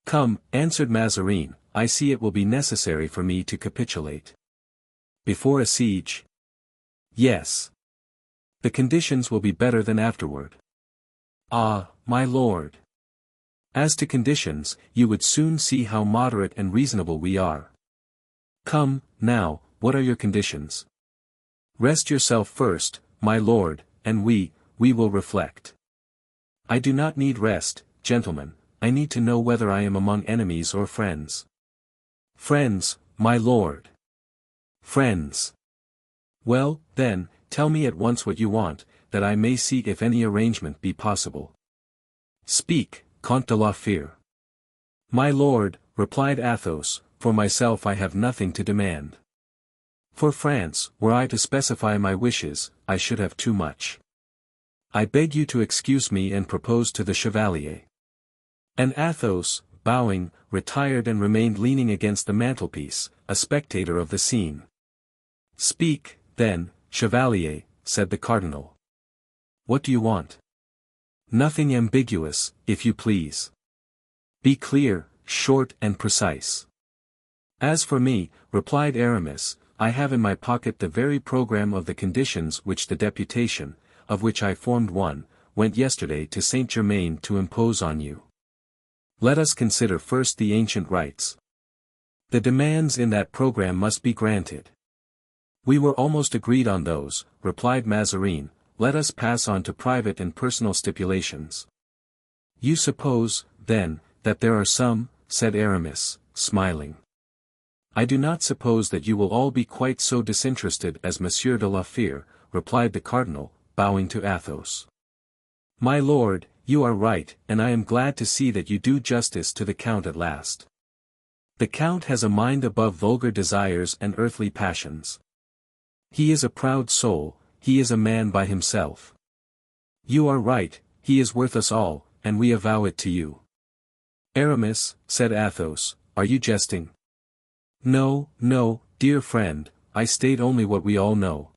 Come, answered Mazarin, I see it will be necessary for me to capitulate. Before a siege? Yes. The conditions will be better than afterward. Ah, my lord. As to conditions, you would soon see how moderate and reasonable we are. Come, now, what are your conditions? Rest yourself first, my lord, and we will reflect. I do not need rest, gentlemen, I need to know whether I am among enemies or friends. Friends, my lord. Friends. Well, then, tell me at once what you want, that I may see if any arrangement be possible. Speak, Comte de la Fère. My lord, replied Athos, for myself I have nothing to demand. For France, were I to specify my wishes, I should have too much. I beg you to excuse me and propose to the Chevalier. And Athos, bowing, retired and remained leaning against the mantelpiece, a spectator of the scene. Speak, then, Chevalier, said the cardinal. What do you want? Nothing ambiguous, if you please. Be clear, short and precise. As for me, replied Aramis, I have in my pocket the very programme of the conditions which the deputation, of which I formed one, went yesterday to Saint-Germain to impose on you. Let us consider first the ancient rights. The demands in that programme must be granted. We were almost agreed on those, replied Mazarin, let us pass on to private and personal stipulations. You suppose, then, that there are some, said Aramis, smiling. I do not suppose that you will all be quite so disinterested as Monsieur de la Fère, replied the cardinal, bowing to Athos. My lord, you are right, and I am glad to see that you do justice to the count at last. The count has a mind above vulgar desires and earthly passions. He is a proud soul, he is a man by himself. You are right, he is worth us all, and we avow it to you. Aramis, said Athos, are you jesting? No, no, dear friend, I state only what we all know.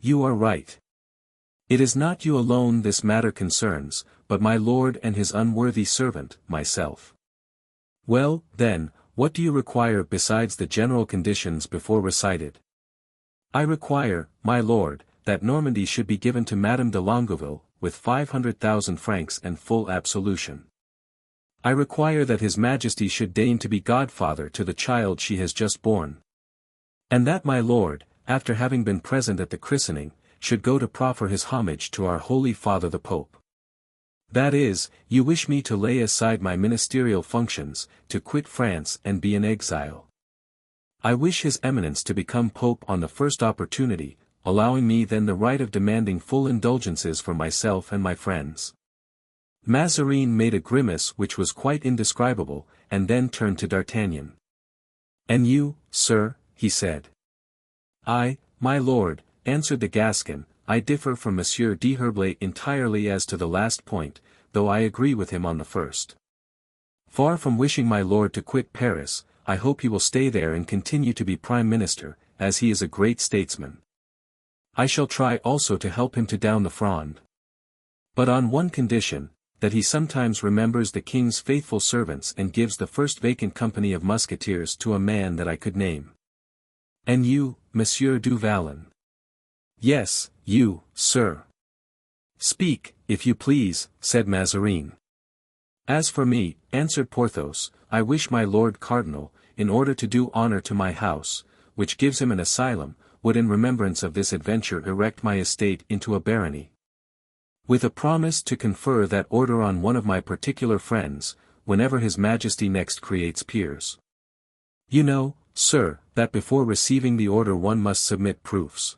You are right. It is not you alone this matter concerns, but my lord and his unworthy servant, myself. Well, then, what do you require besides the general conditions before recited? I require, my lord, that Normandy should be given to Madame de Longueville, with 500,000 francs and full absolution. I require that His Majesty should deign to be godfather to the child she has just born. And that my lord, after having been present at the christening, should go to proffer his homage to our Holy Father the Pope. That is, you wish me to lay aside my ministerial functions, to quit France and be in exile. I wish His Eminence to become Pope on the first opportunity, allowing me then the right of demanding full indulgences for myself and my friends. Mazarin made a grimace which was quite indescribable, and then turned to D'Artagnan. "And you, sir?" he said. "I, my lord," answered the Gascon, "I differ from Monsieur d'Herblay entirely as to the last point, though I agree with him on the first. Far from wishing my lord to quit Paris, I hope he will stay there and continue to be Prime Minister, as he is a great statesman. I shall try also to help him to down the Fronde. But on one condition, that he sometimes remembers the king's faithful servants and gives the first vacant company of musketeers to a man that I could name." "And you, Monsieur du Vallon?" "Yes, you, sir." "Speak, if you please," said Mazarin. "As for me," answered Porthos, "I wish my lord cardinal, in order to do honor to my house, which gives him an asylum, would in remembrance of this adventure erect my estate into a barony, with a promise to confer that order on one of my particular friends, whenever his majesty next creates peers. You know, sir, that before receiving the order one must submit proofs.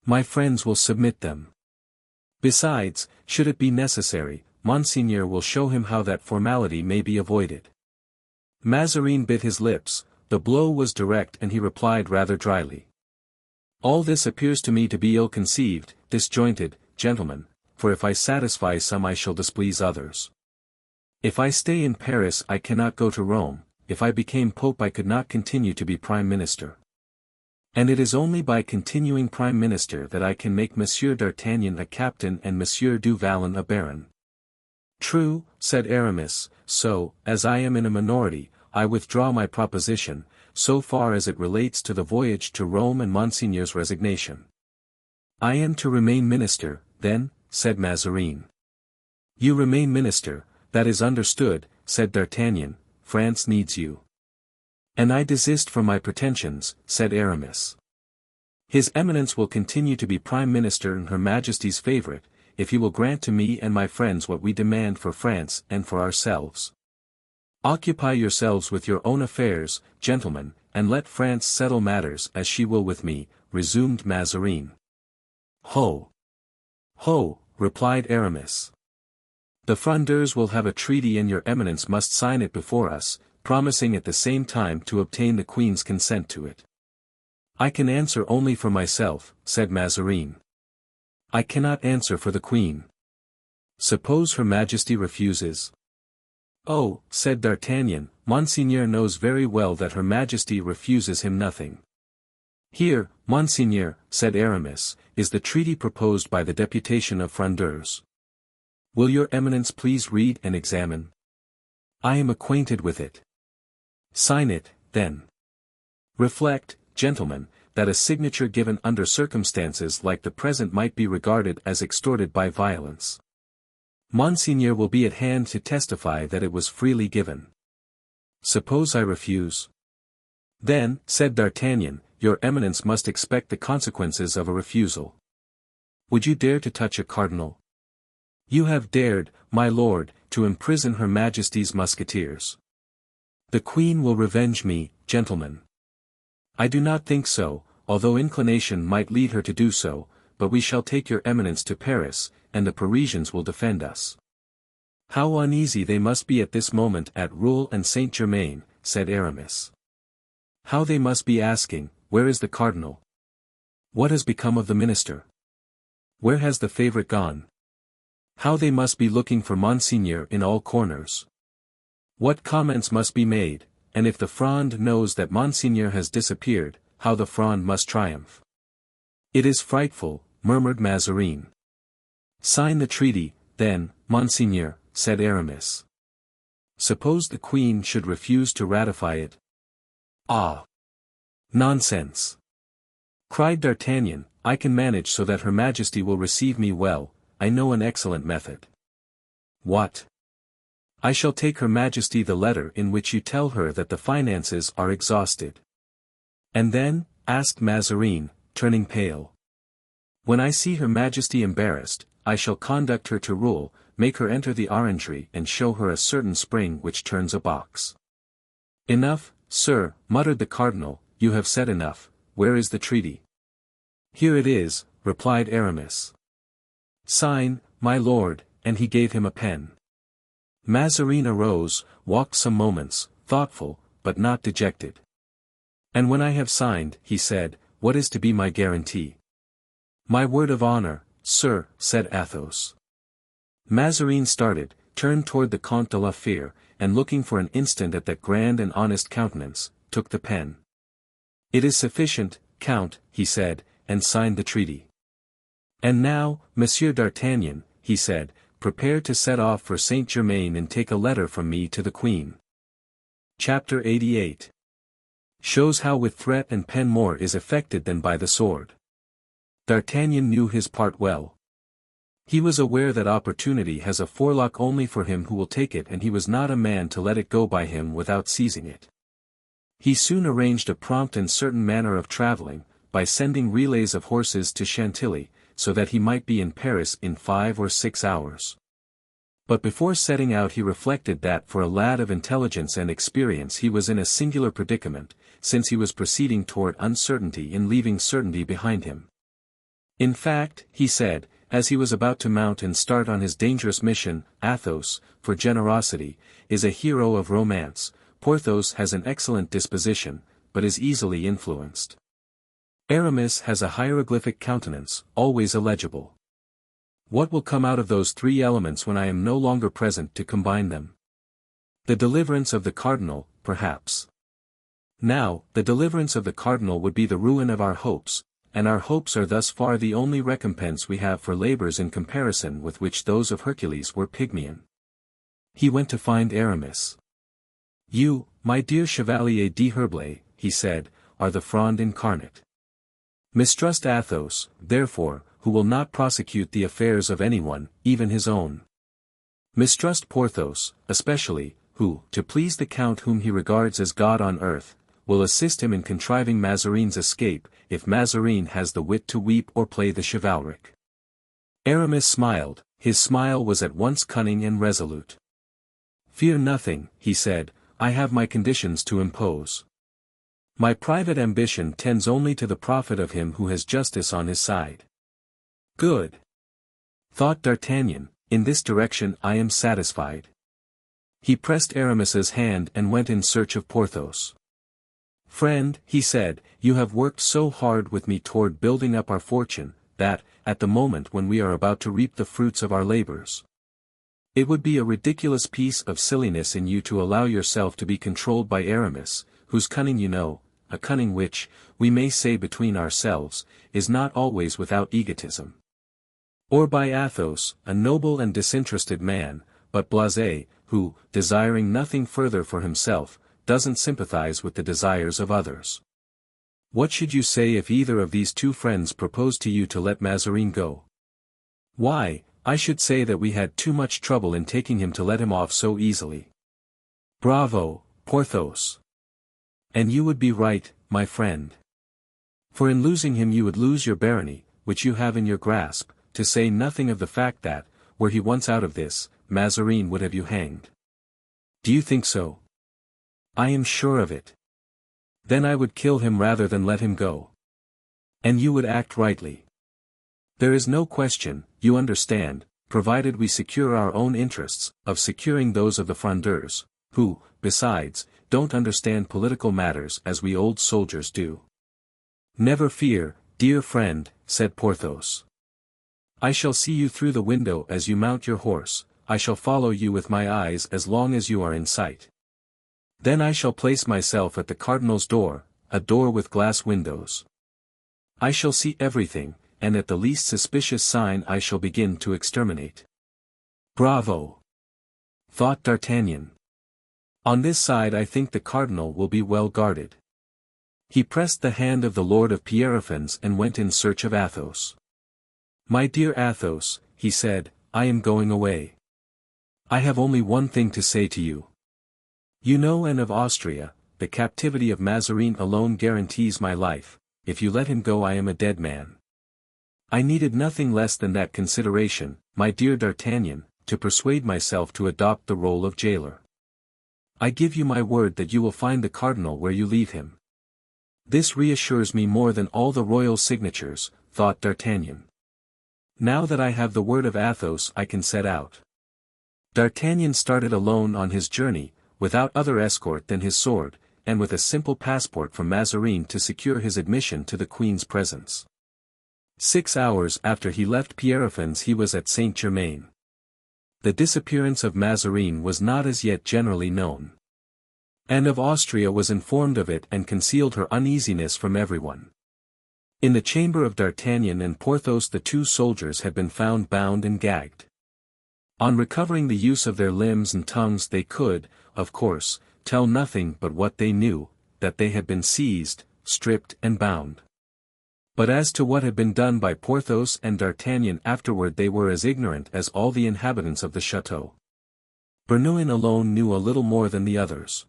My friends will submit them. Besides, should it be necessary, Monseigneur will show him how that formality may be avoided." Mazarin bit his lips. The blow was direct and he replied rather dryly. "All this appears to me to be ill-conceived, disjointed, gentlemen, for if I satisfy some I shall displease others. If I stay in Paris I cannot go to Rome, if I became Pope I could not continue to be Prime Minister. And it is only by continuing Prime Minister that I can make Monsieur d'Artagnan a captain and Monsieur du Vallon a baron." "True," said Aramis, "so, as I am in a minority, I withdraw my proposition, so far as it relates to the voyage to Rome and Monseigneur's resignation." "I am to remain minister, then?" said Mazarin. "You remain minister, that is understood," said D'Artagnan. "France needs you." "And I desist from my pretensions," said Aramis. "His Eminence will continue to be Prime Minister and Her Majesty's favourite, if he will grant to me and my friends what we demand for France and for ourselves. Occupy yourselves with your own affairs, gentlemen, and let France settle matters as she will with me," resumed Mazarin. "Ho! Ho!" replied Aramis. "The Frondeurs will have a treaty and your Eminence must sign it before us, promising at the same time to obtain the Queen's consent to it." "I can answer only for myself," said Mazarin. "I cannot answer for the Queen." "Suppose Her Majesty refuses?" "Oh," said D'Artagnan, "Monseigneur knows very well that Her Majesty refuses him nothing." "Here, Monseigneur," said Aramis, "is the treaty proposed by the deputation of Frondeurs. Will your Eminence please read and examine?" "I am acquainted with it." "Sign it, then. Reflect, gentlemen, that a signature given under circumstances like the present might be regarded as extorted by violence. Monseigneur will be at hand to testify that it was freely given. Suppose I refuse?" "Then," said D'Artagnan, "your Eminence must expect the consequences of a refusal. Would you dare to touch a cardinal? You have dared, my lord, to imprison Her Majesty's musketeers. The Queen will revenge me, gentlemen. I do not think so, although inclination might lead her to do so, but we shall take your Eminence to Paris, and the Parisians will defend us." "How uneasy they must be at this moment at Rouen and Saint-Germain," said Aramis. "How they must be asking, where is the cardinal? What has become of the minister? Where has the favourite gone? How they must be looking for Monseigneur in all corners. What comments must be made, and if the Fronde knows that Monseigneur has disappeared, how the Fronde must triumph." "It is frightful," murmured Mazarin. "Sign the treaty, then, Monseigneur," said Aramis. "Suppose the Queen should refuse to ratify it?" "Ah! Nonsense!" cried D'Artagnan, "I can manage so that Her Majesty will receive me well, I know an excellent method." "What?" "I shall take Her Majesty the letter in which you tell her that the finances are exhausted." "And then?" asked Mazarin, turning pale. "When I see Her Majesty embarrassed, I shall conduct her to Rouen, make her enter the orangery and show her a certain spring which turns a box." "Enough, sir," muttered the cardinal, "you have said enough. Where is the treaty?" "Here it is," replied Aramis. "Sign, my lord," and he gave him a pen. Mazarin arose, walked some moments, thoughtful, but not dejected. "And when I have signed," he said, "what is to be my guarantee?" "My word of honor, sir," said Athos. Mazarin started, turned toward the Comte de la Fere, and looking for an instant at that grand and honest countenance, took the pen. "It is sufficient, Count," he said, and signed the treaty. "And now, Monsieur d'Artagnan," he said, "prepare to set off for Saint Germain and take a letter from me to the Queen." Chapter 88 shows how with threat and pen more is effected than by the sword. D'Artagnan knew his part well. He was aware that opportunity has a forelock only for him who will take it, and he was not a man to let it go by him without seizing it. He soon arranged a prompt and certain manner of traveling, by sending relays of horses to Chantilly, so that he might be in Paris in 5 or 6 hours. But before setting out he reflected that for a lad of intelligence and experience he was in a singular predicament, since he was proceeding toward uncertainty and leaving certainty behind him. "In fact," he said, as he was about to mount and start on his dangerous mission, "Athos, for generosity, is a hero of romance. Porthos has an excellent disposition, but is easily influenced. Aramis has a hieroglyphic countenance, always illegible. What will come out of those three elements when I am no longer present to combine them? The deliverance of the cardinal, perhaps. Now, the deliverance of the cardinal would be the ruin of our hopes, and our hopes are thus far the only recompense we have for labors in comparison with which those of Hercules were pygmean." He went to find Aramis. "You, my dear Chevalier d'Herblay," he said, "are the Fronde incarnate. Mistrust Athos, therefore, who will not prosecute the affairs of anyone, even his own. Mistrust Porthos, especially, who, to please the Count whom he regards as God on earth, will assist him in contriving Mazarin's escape, if Mazarin has the wit to weep or play the chivalric." Aramis smiled, his smile was at once cunning and resolute. "Fear nothing," he said, "I have my conditions to impose. My private ambition tends only to the profit of him who has justice on his side." "Good," thought D'Artagnan, "in this direction I am satisfied." He pressed Aramis's hand and went in search of Porthos. "Friend," he said, "you have worked so hard with me toward building up our fortune, that, at the moment when we are about to reap the fruits of our labors, it would be a ridiculous piece of silliness in you to allow yourself to be controlled by Aramis, whose cunning you know, a cunning which, we may say between ourselves, is not always without egotism. Or by Athos, a noble and disinterested man, but blasé, who, desiring nothing further for himself, doesn't sympathize with the desires of others. What should you say if either of these two friends proposed to you to let Mazarin go? Why, I should say that we had too much trouble in taking him to let him off so easily. Bravo, Porthos! And you would be right, my friend. For in losing him you would lose your barony, which you have in your grasp, to say nothing of the fact that, were he once out of this, Mazarin would have you hanged. Do you think so? I am sure of it. Then I would kill him rather than let him go. And you would act rightly. There is no question, you understand, provided we secure our own interests, of securing those of the Frondeurs, who, besides, don't understand political matters as we old soldiers do." "Never fear, dear friend," said Porthos. "I shall see you through the window as you mount your horse, I shall follow you with my eyes as long as you are in sight. Then I shall place myself at the cardinal's door, a door with glass windows. I shall see everything, and at the least suspicious sign I shall begin to exterminate." "Bravo!" thought D'Artagnan. "On this side I think the cardinal will be well guarded." He pressed the hand of the Lord of Pierrefonds and went in search of Athos. "My dear Athos," he said, "I am going away. I have only one thing to say to you. You know, and of Austria, the captivity of Mazarin alone guarantees my life. If you let him go I am a dead man. I needed nothing less than that consideration, my dear D'Artagnan, to persuade myself to adopt the role of jailer. I give you my word that you will find the cardinal where you leave him. This reassures me more than all the royal signatures," thought D'Artagnan. "Now that I have the word of Athos I can set out. D'Artagnan started alone on his journey, without other escort than his sword, and with a simple passport from Mazarin to secure his admission to the Queen's presence. 6 hours after he left Pierrefonds he was at Saint-Germain. The disappearance of Mazarin was not as yet generally known. Anne of Austria was informed of it and concealed her uneasiness from everyone. In the chamber of D'Artagnan and Porthos the 2 soldiers had been found bound and gagged. On recovering the use of their limbs and tongues they could, of course, tell nothing but what they knew, that they had been seized, stripped and bound. But as to what had been done by Porthos and D'Artagnan afterward they were as ignorant as all the inhabitants of the château. Bernouin alone knew a little more than the others.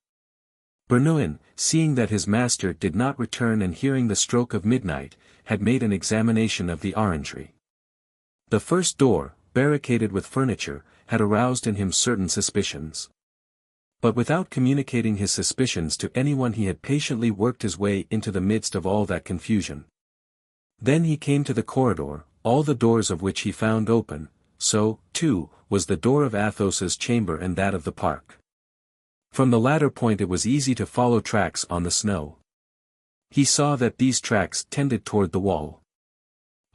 Bernouin, seeing that his master did not return and hearing the stroke of midnight, had made an examination of the orangery. The first door, barricaded with furniture, had aroused in him certain suspicions. But without communicating his suspicions to anyone he had patiently worked his way into the midst of all that confusion. Then he came to the corridor, all the doors of which he found open, so, too, was the door of Athos's chamber and that of the park. From the latter point it was easy to follow tracks on the snow. He saw that these tracks tended toward the wall.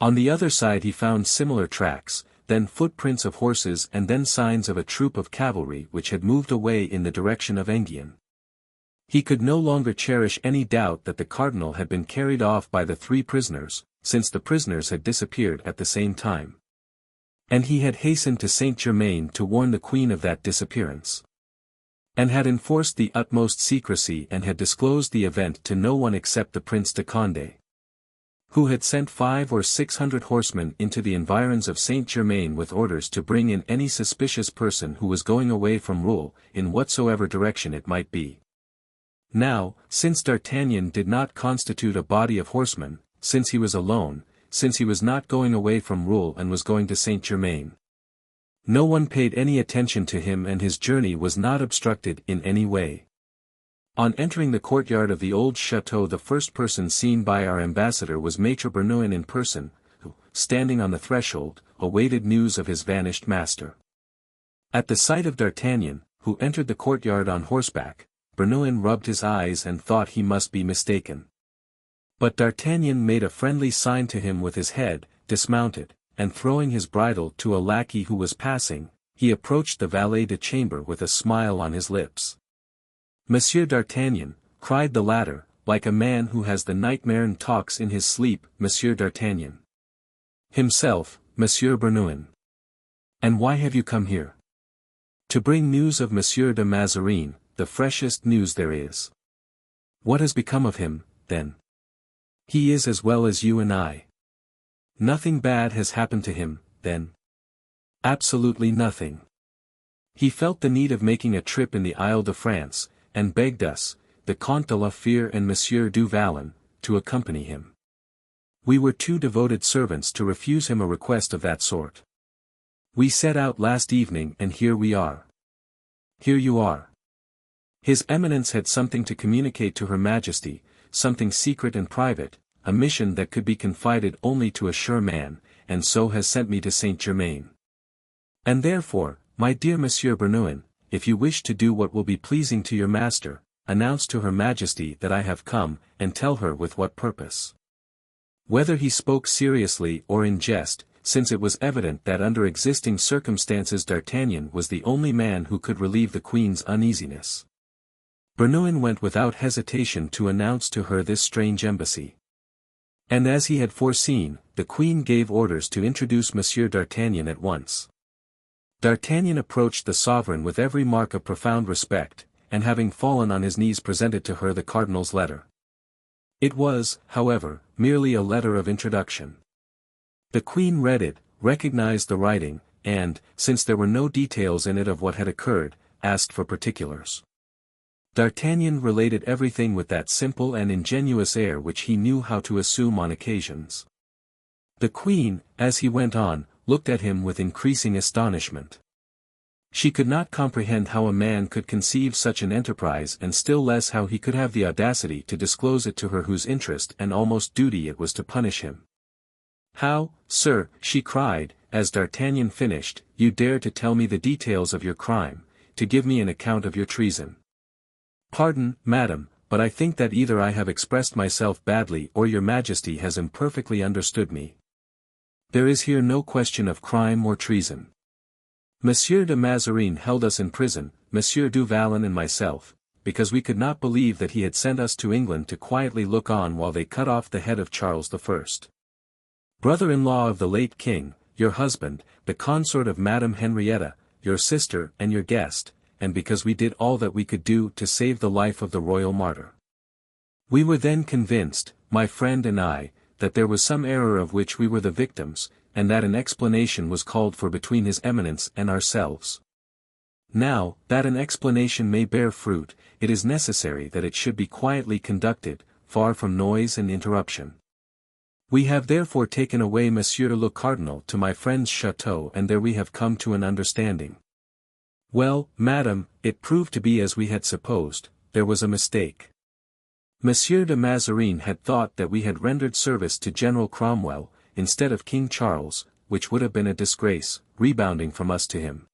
On the other side he found similar tracks, then footprints of horses and then signs of a troop of cavalry which had moved away in the direction of Enghien. He could no longer cherish any doubt that the cardinal had been carried off by the 3 prisoners, since the prisoners had disappeared at the same time. And he had hastened to Saint-Germain to warn the queen of that disappearance. And had enforced the utmost secrecy and had disclosed the event to no one except the Prince de Condé, who had sent 500 or 600 horsemen into the environs of Saint-Germain with orders to bring in any suspicious person who was going away from Rouen, in whatsoever direction it might be. Now, since D'Artagnan did not constitute a body of horsemen, since he was alone, since he was not going away from Rouen and was going to Saint-Germain, no one paid any attention to him and his journey was not obstructed in any way. On entering the courtyard of the old chateau the first person seen by our ambassador was Maître Bernouin in person, who, standing on the threshold, awaited news of his vanished master. At the sight of D'Artagnan, who entered the courtyard on horseback, Bernouin rubbed his eyes and thought he must be mistaken. But D'Artagnan made a friendly sign to him with his head, dismounted, and throwing his bridle to a lackey who was passing, he approached the valet de chambre with a smile on his lips. "Monsieur d'Artagnan," cried the latter, like a man who has the nightmare and talks in his sleep, "Monsieur d'Artagnan." "Himself, Monsieur Bernouin. And why have you come here?" "To bring news of Monsieur de Mazarin, the freshest news there is." "What has become of him, then?" "He is as well as you and I." "Nothing bad has happened to him, then?" "Absolutely nothing. He felt the need of making a trip in the Isle de France, and begged us, the Comte de la Fère and Monsieur du Vallon, to accompany him. We were 2 devoted servants to refuse him a request of that sort. We set out last evening and here we are." "Here you are." His Eminence had something to communicate to Her Majesty, something secret and private, a mission that could be confided only to a sure man, and so has sent me to Saint-Germain. And therefore, my dear Monsieur Bernouin, if you wish to do what will be pleasing to your master, announce to Her Majesty that I have come, and tell her with what purpose." Whether he spoke seriously or in jest, since it was evident that under existing circumstances D'Artagnan was the only man who could relieve the queen's uneasiness, Bernouin went without hesitation to announce to her this strange embassy. And as he had foreseen, the queen gave orders to introduce Monsieur d'Artagnan at once. D'Artagnan approached the sovereign with every mark of profound respect, and having fallen on his knees presented to her the cardinal's letter. It was, however, merely a letter of introduction. The queen read it, recognized the writing, and, since there were no details in it of what had occurred, asked for particulars. D'Artagnan related everything with that simple and ingenuous air which he knew how to assume on occasions. The queen, as he went on, looked at him with increasing astonishment. She could not comprehend how a man could conceive such an enterprise and still less how he could have the audacity to disclose it to her whose interest and almost duty it was to punish him. How, sir, she cried, as D'Artagnan finished, you dare to tell me the details of your crime, to give me an account of your treason. Pardon, madam, but I think that either I have expressed myself badly or your majesty has imperfectly understood me. There is here no question of crime or treason. Monsieur de Mazarin held us in prison, Monsieur du Vallon and myself, because we could not believe that he had sent us to England to quietly look on while they cut off the head of Charles I. Brother-in-law of the late king, your husband, the consort of Madame Henrietta, your sister and your guest, and because we did all that we could do to save the life of the royal martyr. We were then convinced, my friend and I, that there was some error of which we were the victims, and that an explanation was called for between his eminence and ourselves. Now, that an explanation may bear fruit, it is necessary that it should be quietly conducted, far from noise and interruption. We have therefore taken away Monsieur le Cardinal to my friend's chateau, and there we have come to an understanding. Well, madam, it proved to be as we had supposed, there was a mistake. Monsieur de Mazarin had thought that we had rendered service to General Cromwell, instead of King Charles, which would have been a disgrace, rebounding from us to him.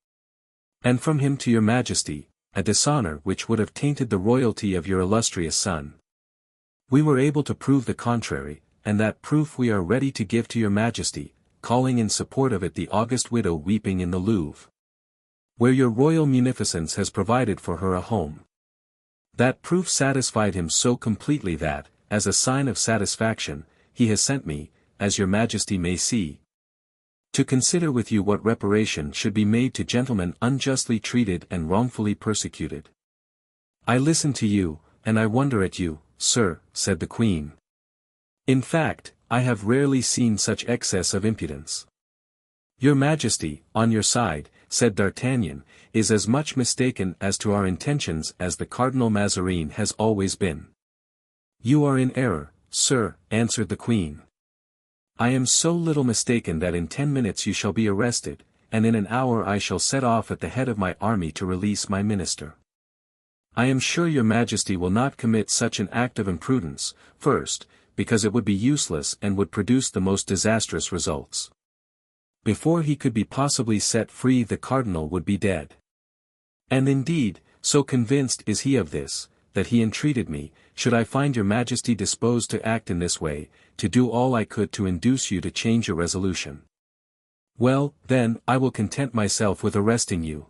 And from him to your majesty, a dishonor which would have tainted the royalty of your illustrious son. We were able to prove the contrary, and that proof we are ready to give to your majesty, calling in support of it the august widow weeping in the Louvre, where your royal munificence has provided for her a home. That proof satisfied him so completely that, as a sign of satisfaction, he has sent me, as your majesty may see, to consider with you what reparation should be made to gentlemen unjustly treated and wrongfully persecuted. I listen to you, and I wonder at you, sir, said the queen. In fact, I have rarely seen such excess of impudence. Your majesty, on your side, said D'Artagnan, is as much mistaken as to our intentions as the Cardinal Mazarin has always been. You are in error, sir, answered the queen. I am so little mistaken that in 10 minutes you shall be arrested, and in an hour I shall set off at the head of my army to release my minister. I am sure your majesty will not commit such an act of imprudence, first, because it would be useless and would produce the most disastrous results. Before he could be possibly set free the cardinal would be dead. And indeed, so convinced is he of this, that he entreated me, should I find your majesty disposed to act in this way, to do all I could to induce you to change your resolution. Well, then, I will content myself with arresting you.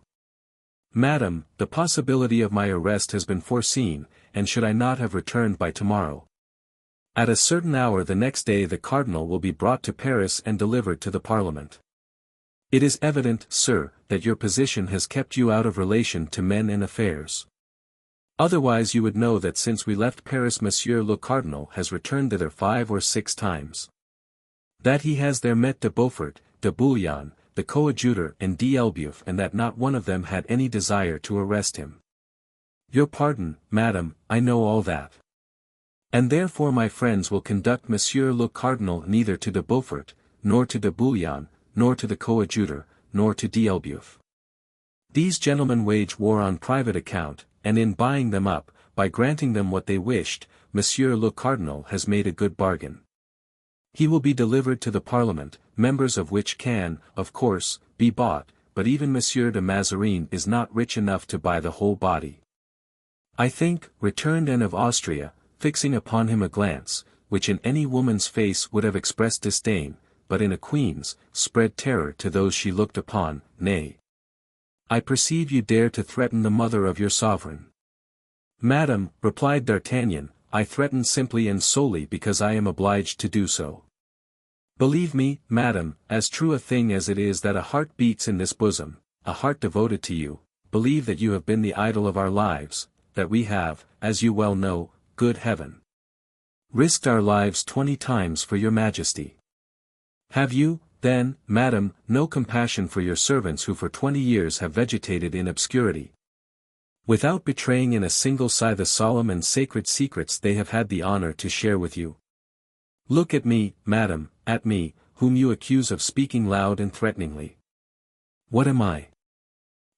Madam, the possibility of my arrest has been foreseen, and should I not have returned by tomorrow, at a certain hour the next day the cardinal will be brought to Paris and delivered to the Parliament. It is evident, sir, that your position has kept you out of relation to men and affairs. Otherwise you would know that since we left Paris Monsieur le Cardinal has returned thither 5 or 6 times. That he has there met de Beaufort, de Bouillon, the coadjutor and d'Elbeuf, and that not one of them had any desire to arrest him. Your pardon, madam, I know all that. And therefore my friends will conduct Monsieur le Cardinal neither to de Beaufort, nor to de Bouillon, nor to the coadjutor, nor to d'Elbeuf. These gentlemen wage war on private account, and in buying them up, by granting them what they wished, Monsieur le Cardinal has made a good bargain. He will be delivered to the Parliament, members of which can, of course, be bought, but even Monsieur de Mazarin is not rich enough to buy the whole body. I think, returned Anne of Austria, fixing upon him a glance, which in any woman's face would have expressed disdain, but in a queen's, spread terror to those she looked upon. Nay, I perceive you dare to threaten the mother of your sovereign. Madam, replied D'Artagnan, I threaten simply and solely because I am obliged to do so. Believe me, madam, as true a thing as it is that a heart beats in this bosom, a heart devoted to you, believe that you have been the idol of our lives, that we have, as you well know, good heaven, risked our lives 20 times for your majesty. Have you, then, madam, no compassion for your servants who for 20 years have vegetated in obscurity, without betraying in a single sigh the solemn and sacred secrets they have had the honor to share with you? Look at me, madam, at me, whom you accuse of speaking loud and threateningly. What am I?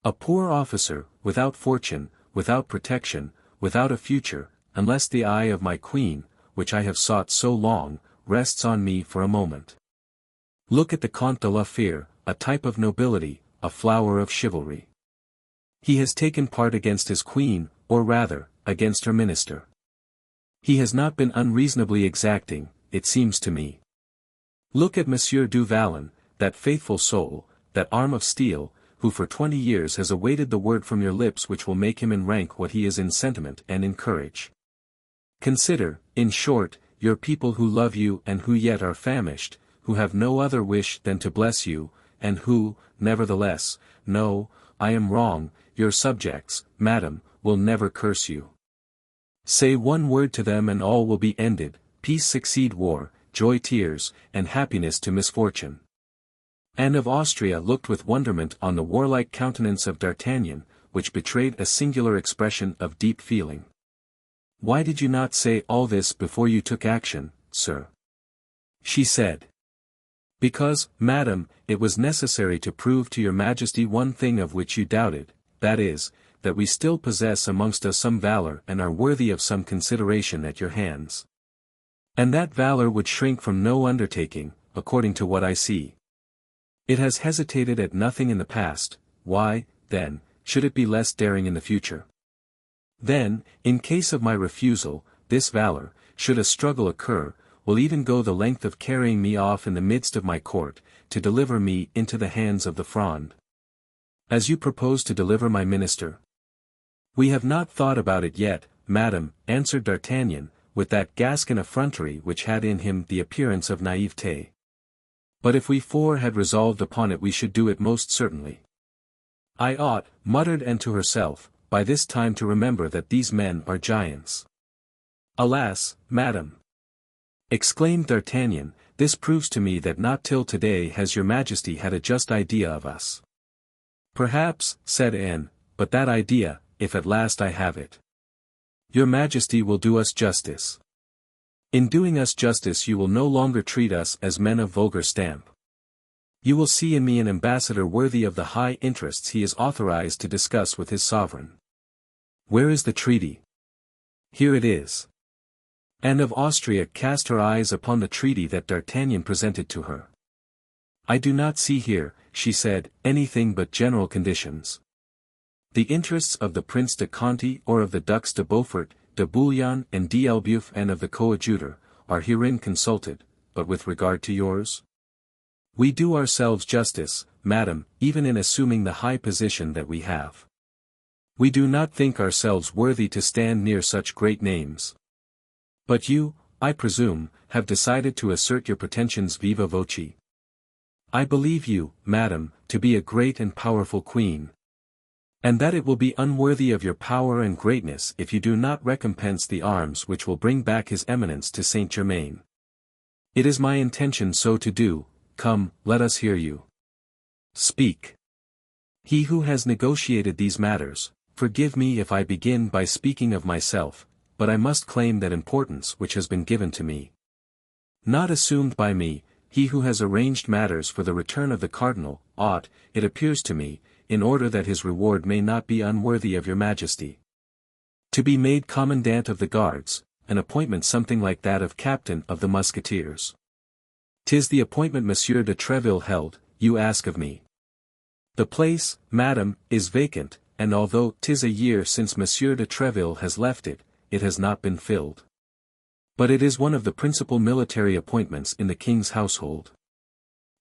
A poor officer, without fortune, without protection, without a future, unless the eye of my queen, which I have sought so long, rests on me for a moment. Look at the Comte de la Fère, a type of nobility, a flower of chivalry. He has taken part against his queen, or rather, against her minister. He has not been unreasonably exacting, it seems to me. Look at Monsieur du Vallon, that faithful soul, that arm of steel, who for 20 years has awaited the word from your lips which will make him in rank what he is in sentiment and in courage. Consider, in short, your people who love you and who yet are famished, who have no other wish than to bless you, and who, nevertheless, no, I am wrong, your subjects, madam, will never curse you. Say one word to them and all will be ended, peace succeed war, joy tears, and happiness to misfortune. Anne of Austria looked with wonderment on the warlike countenance of D'Artagnan, which betrayed a singular expression of deep feeling. Why did you not say all this before you took action, sir? She said. Because, madam, it was necessary to prove to your majesty one thing of which you doubted, that is, that we still possess amongst us some valor and are worthy of some consideration at your hands. And that valor would shrink from no undertaking, according to what I see. It has hesitated at nothing in the past, why, then, should it be less daring in the future? Then, in case of my refusal, this valor, should a struggle occur, will even go the length of carrying me off in the midst of my court, to deliver me into the hands of the Fronde. As you propose to deliver my minister. We have not thought about it yet, madam, answered D'Artagnan, with that Gascon effrontery which had in him the appearance of naivete. But if we four had resolved upon it we should do it most certainly. I ought, muttered Anne to herself, by this time to remember that these men are giants. Alas, madam! Exclaimed D'Artagnan, this proves to me that not till today has your majesty had a just idea of us. Perhaps, said Anne, but that idea, if at last I have it. Your majesty will do us justice. In doing us justice you will no longer treat us as men of vulgar stamp. You will see in me an ambassador worthy of the high interests he is authorized to discuss with his sovereign. Where is the treaty? Here it is. Anne of Austria cast her eyes upon the treaty that D'Artagnan presented to her. I do not see here, she said, anything but general conditions. The interests of the Prince de Conti or of the Ducs de Beaufort, de Bouillon and d'Elbeuf and of the coadjutor, are herein consulted, but with regard to yours? We do ourselves justice, madam, even in assuming the high position that we have. We do not think ourselves worthy to stand near such great names. But you, I presume, have decided to assert your pretensions viva voce. I believe you, madam, to be a great and powerful queen. And that it will be unworthy of your power and greatness if you do not recompense the arms which will bring back his eminence to Saint-Germain. It is my intention so to do, come, let us hear you. Speak. He who has negotiated these matters, forgive me if I begin by speaking of myself, but I must claim that importance which has been given to me. Not assumed by me, he who has arranged matters for the return of the cardinal, ought, it appears to me, in order that his reward may not be unworthy of your majesty, to be made commandant of the guards, an appointment something like that of captain of the musketeers. 'Tis the appointment Monsieur de Treville held, you ask of me. The place, madam, is vacant, and although 'tis a year since Monsieur de Treville has left it, it has not been filled. But it is one of the principal military appointments in the king's household.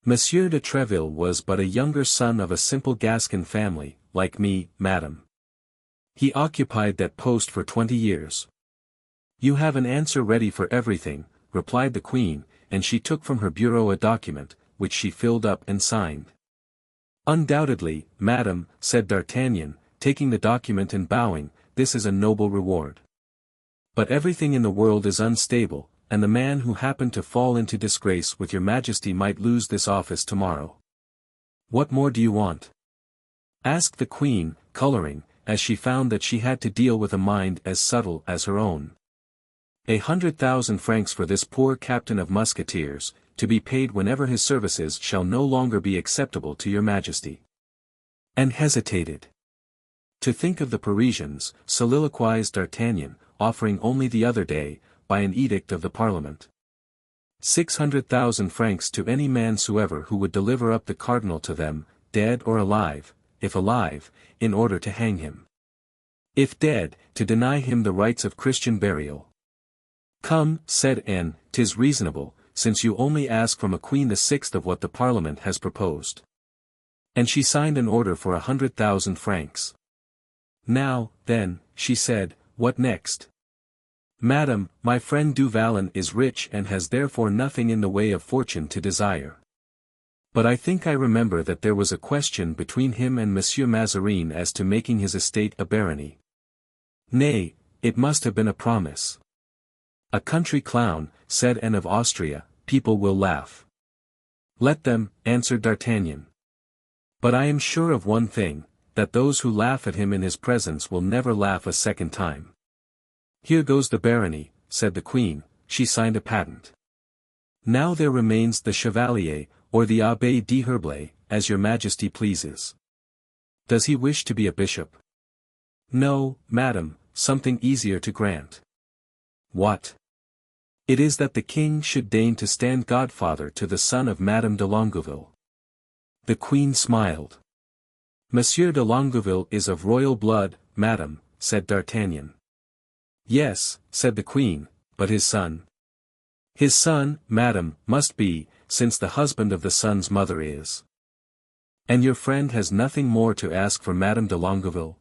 Monsieur de Treville was but a younger son of a simple Gascon family, like me, madam. He occupied that post for 20 years. You have an answer ready for everything, replied the queen, and she took from her bureau a document, which she filled up and signed. Undoubtedly, madam, said D'Artagnan, taking the document and bowing, this is a noble reward. But everything in the world is unstable, and the man who happened to fall into disgrace with your majesty might lose this office tomorrow. What more do you want? Asked the queen, coloring, as she found that she had to deal with a mind as subtle as her own. 100,000 francs for this poor captain of musketeers, to be paid whenever his services shall no longer be acceptable to your majesty. And hesitated. To think of the Parisians, soliloquized D'Artagnan, offering only the other day, by an edict of the Parliament. 600,000 francs to any man soever who would deliver up the cardinal to them, dead or alive, if alive, in order to hang him. If dead, to deny him the rights of Christian burial. Come, said Anne, 'tis reasonable, since you only ask from a queen the sixth of what the Parliament has proposed. And she signed an order for 100,000 francs. Now, then, she said, what next? Madam, my friend Du Vallon is rich and has therefore nothing in the way of fortune to desire. But I think I remember that there was a question between him and Monsieur Mazarin as to making his estate a barony. Nay, it must have been a promise. A country clown, said Anne of Austria, people will laugh. Let them, answered D'Artagnan. But I am sure of one thing, that those who laugh at him in his presence will never laugh a second time. Here goes the barony, said the queen, she signed a patent. Now there remains the chevalier, or the Abbé d'Herblay, as your majesty pleases. Does he wish to be a bishop? No, madam, something easier to grant. What? It is that the king should deign to stand godfather to the son of Madame de Longueville. The queen smiled. Monsieur de Longueville is of royal blood, madam, said D'Artagnan. Yes, said the queen, but his son. His son, madam, must be, since the husband of the son's mother is. And your friend has nothing more to ask for Madame de Longueville?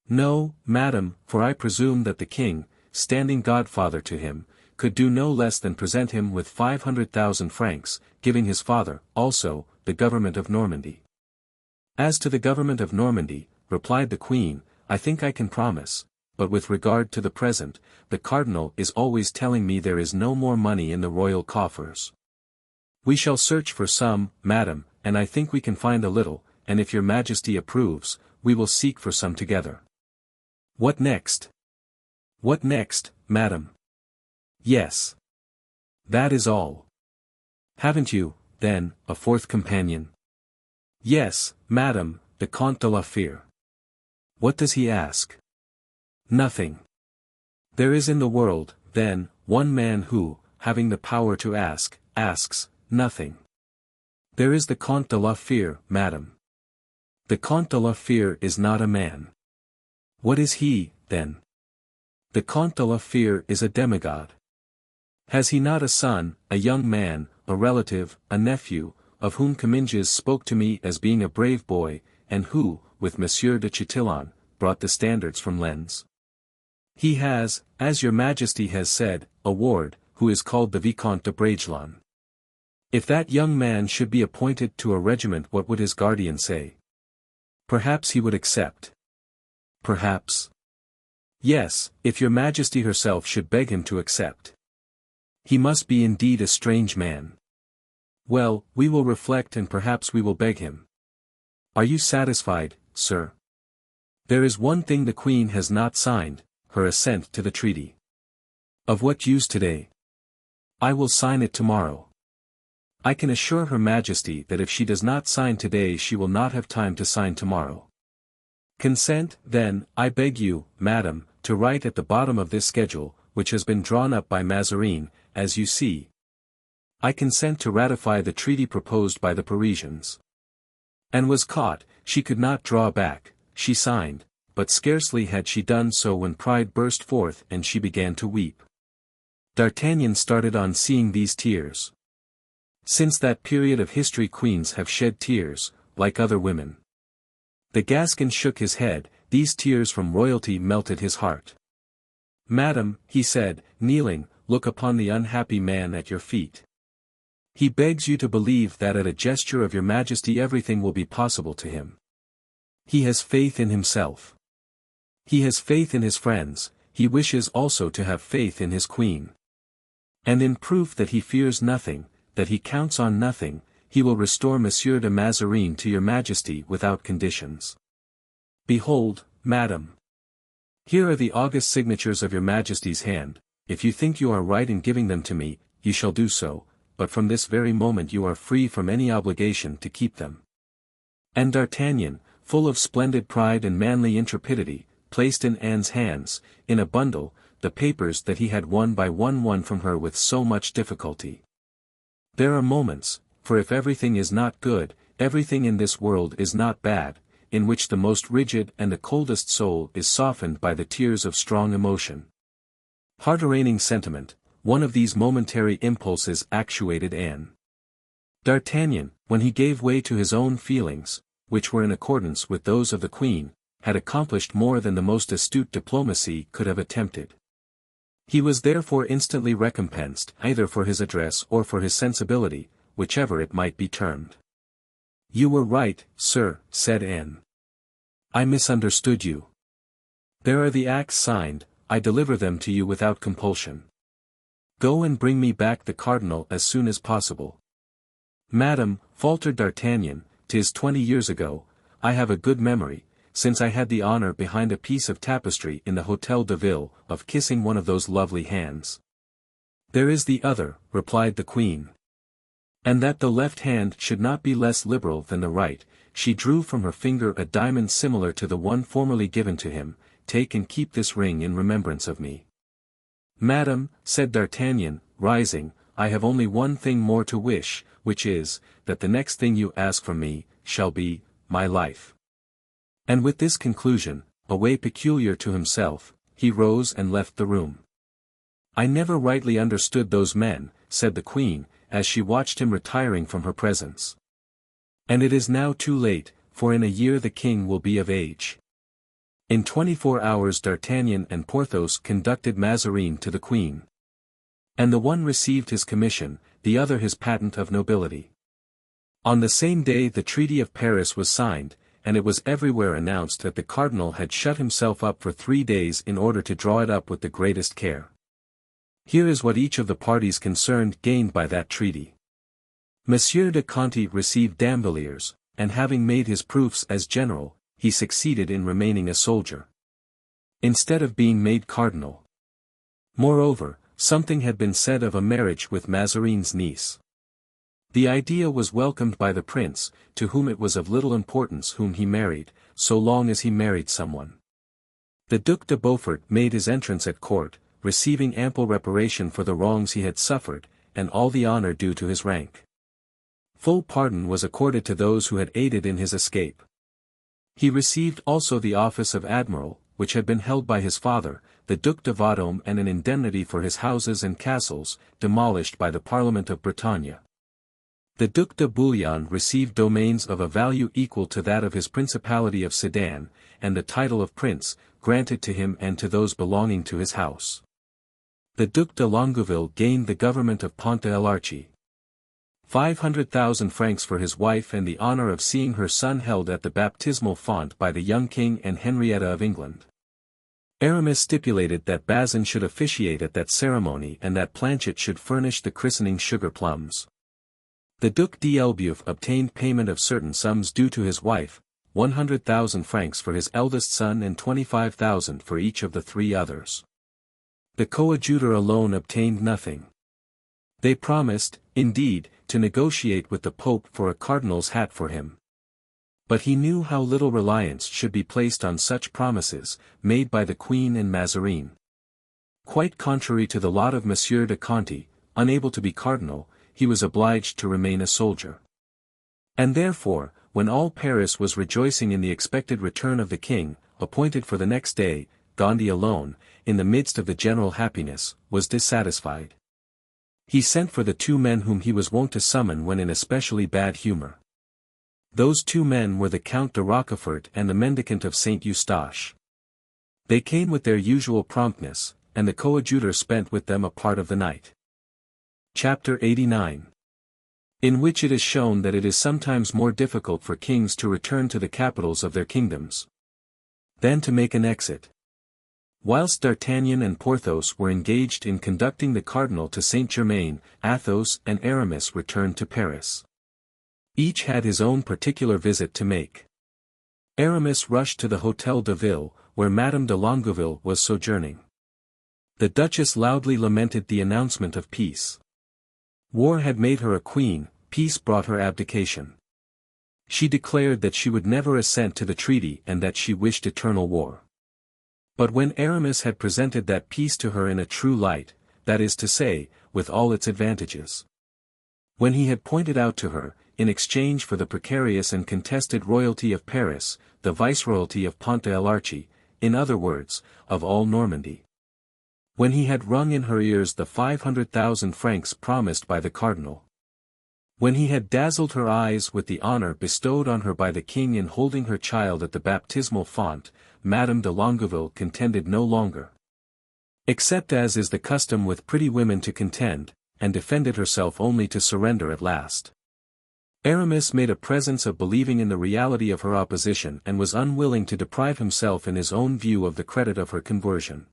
No, madam, for I presume that the king, standing godfather to him, could do no less than present him with 500,000 francs, giving his father, also, the government of Normandy. As to the government of Normandy, replied the queen, I think I can promise, but with regard to the present, the cardinal is always telling me there is no more money in the royal coffers. We shall search for some, madam, and I think we can find a little, and if your majesty approves, we will seek for some together. What next? What next, madam? Yes. That is all. Haven't you, then, a fourth companion? Yes, madam, the Comte de la Fere. What does he ask? Nothing. There is in the world, then, one man who, having the power to ask, asks nothing. There is the Comte de la Fere, madam. The Comte de la Fere is not a man. What is he, then? The Comte de la Fere is a demigod. Has he not a son, a young man, a relative, a nephew, of whom Comminges spoke to me as being a brave boy, and who, with Monsieur de Chatillon, brought the standards from Lens? He has, as your majesty has said, a ward, who is called the Vicomte de Bragelonne. If that young man should be appointed to a regiment, what would his guardian say? Perhaps he would accept. Perhaps. Yes, if your majesty herself should beg him to accept. He must be indeed a strange man. Well, we will reflect and perhaps we will beg him. Are you satisfied, sir? There is one thing the Queen has not signed, her assent to the treaty. Of what use today? I will sign it tomorrow. I can assure Her Majesty that if she does not sign today she will not have time to sign tomorrow. Consent, then, I beg you, madam, to write at the bottom of this schedule, which has been drawn up by Mazarin, as you see. I consent to ratify the treaty proposed by the Parisians. And was caught, she could not draw back, she signed, but scarcely had she done so when pride burst forth and she began to weep. D'Artagnan started on seeing these tears. Since that period of history queens have shed tears, like other women. The Gascon shook his head, these tears from royalty melted his heart. Madam, he said, kneeling, look upon the unhappy man at your feet. He begs you to believe that at a gesture of your majesty everything will be possible to him. He has faith in himself. He has faith in his friends, he wishes also to have faith in his queen. And in proof that he fears nothing, that he counts on nothing, he will restore Monsieur de Mazarin to your majesty without conditions. Behold, madam. Here are the august signatures of your majesty's hand, if you think you are right in giving them to me, you shall do so, but from this very moment you are free from any obligation to keep them. And D'Artagnan, full of splendid pride and manly intrepidity, placed in Anne's hands, in a bundle, the papers that he had one by one won from her with so much difficulty. There are moments, for if everything is not good, everything in this world is not bad, in which the most rigid and the coldest soul is softened by the tears of strong emotion. Heart-arraigning sentiment, one of these momentary impulses actuated Anne. D'Artagnan, when he gave way to his own feelings, which were in accordance with those of the Queen, had accomplished more than the most astute diplomacy could have attempted. He was therefore instantly recompensed either for his address or for his sensibility, whichever it might be termed. "You were right, sir," said Anne. "I misunderstood you. There are the acts signed, I deliver them to you without compulsion. Go and bring me back the cardinal as soon as possible." "Madam," faltered D'Artagnan, "'tis 20 years ago, I have a good memory, since I had the honor behind a piece of tapestry in the Hôtel de Ville, of kissing one of those lovely hands." "There is the other," replied the Queen. "And that the left hand should not be less liberal than the right," she drew from her finger a diamond similar to the one formerly given to him, "take and keep this ring in remembrance of me." "Madam," said D'Artagnan, rising, "I have only one thing more to wish, which is, that the next thing you ask from me, shall be, my life." And with this conclusion, a way peculiar to himself, he rose and left the room. "I never rightly understood those men," said the Queen, as she watched him retiring from her presence. "And it is now too late, for in a year the king will be of age." In 24 hours D'Artagnan and Porthos conducted Mazarin to the Queen. And the one received his commission, the other his patent of nobility. On the same day the Treaty of Paris was signed, and it was everywhere announced that the cardinal had shut himself up for 3 days in order to draw it up with the greatest care. Here is what each of the parties concerned gained by that treaty. Monsieur de Conti received Damvillers, and having made his proofs as general, he succeeded in remaining a soldier, instead of being made cardinal. Moreover, something had been said of a marriage with Mazarin's niece. The idea was welcomed by the prince, to whom it was of little importance whom he married, so long as he married someone. The Duc de Beaufort made his entrance at court, receiving ample reparation for the wrongs he had suffered, and all the honor due to his rank. Full pardon was accorded to those who had aided in his escape. He received also the office of admiral, which had been held by his father, the Duc de Vendôme, and an indemnity for his houses and castles, demolished by the Parliament of Bretagne. The Duc de Bouillon received domains of a value equal to that of his Principality of Sedan, and the title of prince, granted to him and to those belonging to his house. The Duc de Longueville gained the government of Pont de l'Arche. 500,000 francs for his wife and the honor of seeing her son held at the baptismal font by the young king and Henrietta of England. Aramis stipulated that Bazin should officiate at that ceremony and that Planchet should furnish the christening sugar plums. The Duc d'Elbeuf obtained payment of certain sums due to his wife, 100,000 francs for his eldest son and 25,000 for each of the 3 others. The coadjutor alone obtained nothing. They promised, indeed, to negotiate with the Pope for a cardinal's hat for him. But he knew how little reliance should be placed on such promises, made by the Queen and Mazarin. Quite contrary to the lot of Monsieur de Conti, unable to be cardinal, he was obliged to remain a soldier. And therefore, when all Paris was rejoicing in the expected return of the king, appointed for the next day, Gondi alone, in the midst of the general happiness, was dissatisfied. He sent for the 2 men whom he was wont to summon when in especially bad humor. Those 2 men were the Count de Rochefort and the mendicant of Saint Eustache. They came with their usual promptness, and the coadjutor spent with them a part of the night. Chapter 89. In which it is shown that it is sometimes more difficult for kings to return to the capitals of their kingdoms than to make an exit. Whilst D'Artagnan and Porthos were engaged in conducting the cardinal to Saint-Germain, Athos and Aramis returned to Paris. Each had his own particular visit to make. Aramis rushed to the Hôtel de Ville, where Madame de Longueville was sojourning. The Duchess loudly lamented the announcement of peace. War had made her a queen, peace brought her abdication. She declared that she would never assent to the treaty and that she wished eternal war. But when Aramis had presented that peace to her in a true light, that is to say, with all its advantages, When he had pointed out to her, in exchange for the precarious and contested royalty of Paris, the viceroyalty of Pont de l'Arche, in other words, of all Normandy. When he had rung in her ears the 500,000 francs promised by the cardinal. When he had dazzled her eyes with the honor bestowed on her by the king in holding her child at the baptismal font, Madame de Longueville contended no longer. Except as is the custom with pretty women to contend, and defended herself only to surrender at last. Aramis made a presence of believing in the reality of her opposition and was unwilling to deprive himself in his own view of the credit of her conversion.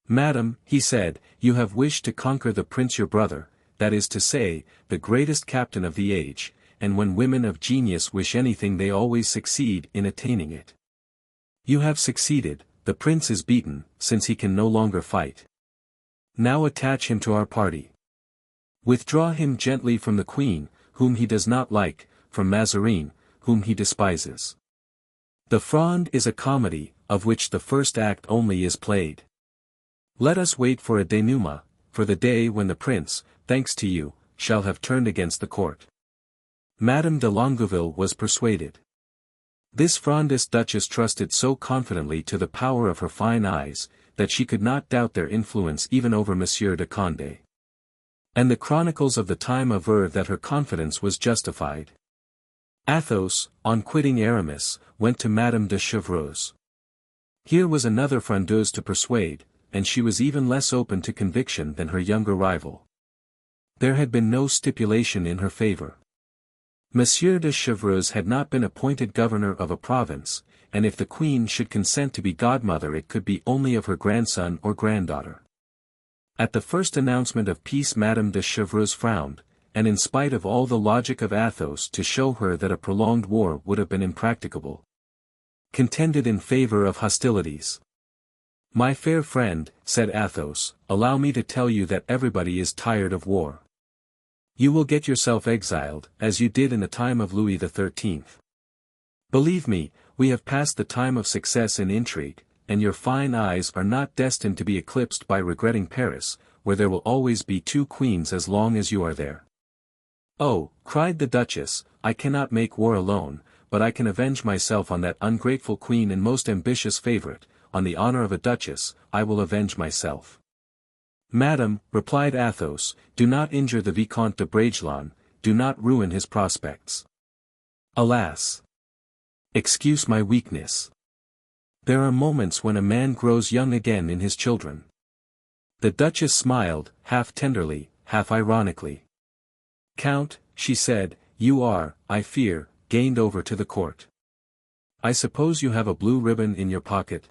"Madam," he said, "you have wished to conquer the prince your brother, that is to say, the greatest captain of the age, and when women of genius wish anything they always succeed in attaining it. You have succeeded, the prince is beaten, since he can no longer fight. Now attach him to our party. Withdraw him gently from the queen, whom he does not like, from Mazarin, whom he despises. The Fronde is a comedy, of which the first act only is played. Let us wait for a denouement, for the day when the prince, thanks to you, shall have turned against the court." Madame de Longueville was persuaded. This Frondist duchess trusted so confidently to the power of her fine eyes, that she could not doubt their influence even over Monsieur de Condé. And the chronicles of the time aver that her confidence was justified. Athos, on quitting Aramis, went to Madame de Chevreuse. Here was another Frondeuse to persuade, and she was even less open to conviction than her younger rival. There had been no stipulation in her favor. Monsieur de Chevreuse had not been appointed governor of a province, and if the queen should consent to be godmother it could be only of her grandson or granddaughter. At the first announcement of peace Madame de Chevreuse frowned, and in spite of all the logic of Athos to show her that a prolonged war would have been impracticable, contended in favor of hostilities. "My fair friend," said Athos, "allow me to tell you that everybody is tired of war. You will get yourself exiled, as you did in the time of Louis XIII. Believe me, we have passed the time of success in intrigue, and your fine eyes are not destined to be eclipsed by regretting Paris, where there will always be two queens as long as you are there." "Oh," cried the duchess, "I cannot make war alone, but I can avenge myself on that ungrateful queen and most ambitious favorite. On the honor of a duchess, I will avenge myself." "Madam," replied Athos, "do not injure the Vicomte de Bragelonne, do not ruin his prospects." "Alas! Excuse my weakness. There are moments when a man grows young again in his children." The duchess smiled, half tenderly, half ironically. "Count," she said, "you are, I fear, gained over to the court. I suppose you have a blue ribbon in your pocket?"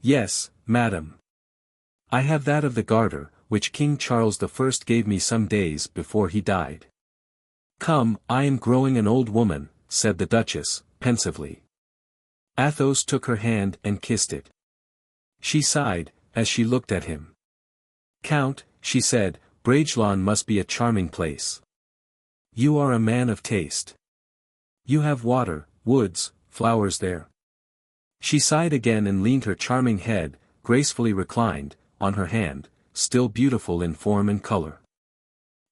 "Yes, madam. I have that of the Garter, which King Charles I gave me some days before he died." "Come, I am growing an old woman," said the duchess, pensively. Athos took her hand and kissed it. She sighed, as she looked at him. "Count," she said, "Bragelonne must be a charming place. You are a man of taste. You have water, woods, flowers there." She sighed again and leaned her charming head, gracefully reclined, on her hand, still beautiful in form and color.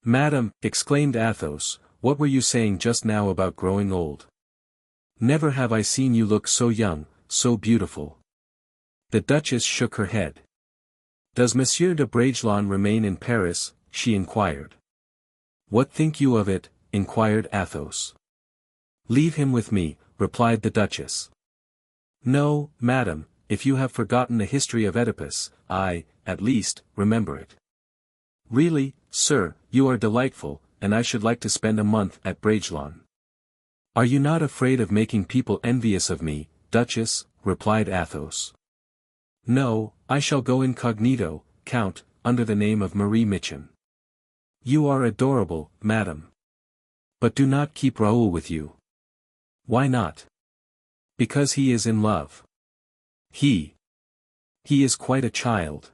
"Madam," exclaimed Athos, "what were you saying just now about growing old? Never have I seen you look so young, so beautiful." The duchess shook her head. "Does Monsieur de Bragelonne remain in Paris?" she inquired. "What think you of it?" inquired Athos. "Leave him with me," replied the duchess. "No, madam, if you have forgotten the history of Oedipus, I, at least, remember it. Really, sir, you are delightful, and I should like to spend a month at Bragelonne." "Are you not afraid of making people envious of me, duchess?" replied Athos. "No, I shall go incognito, count, under the name of Marie Michon." "You are adorable, madam. But do not keep Raoul with you." "Why not?" "Because he is in love. He is quite a child.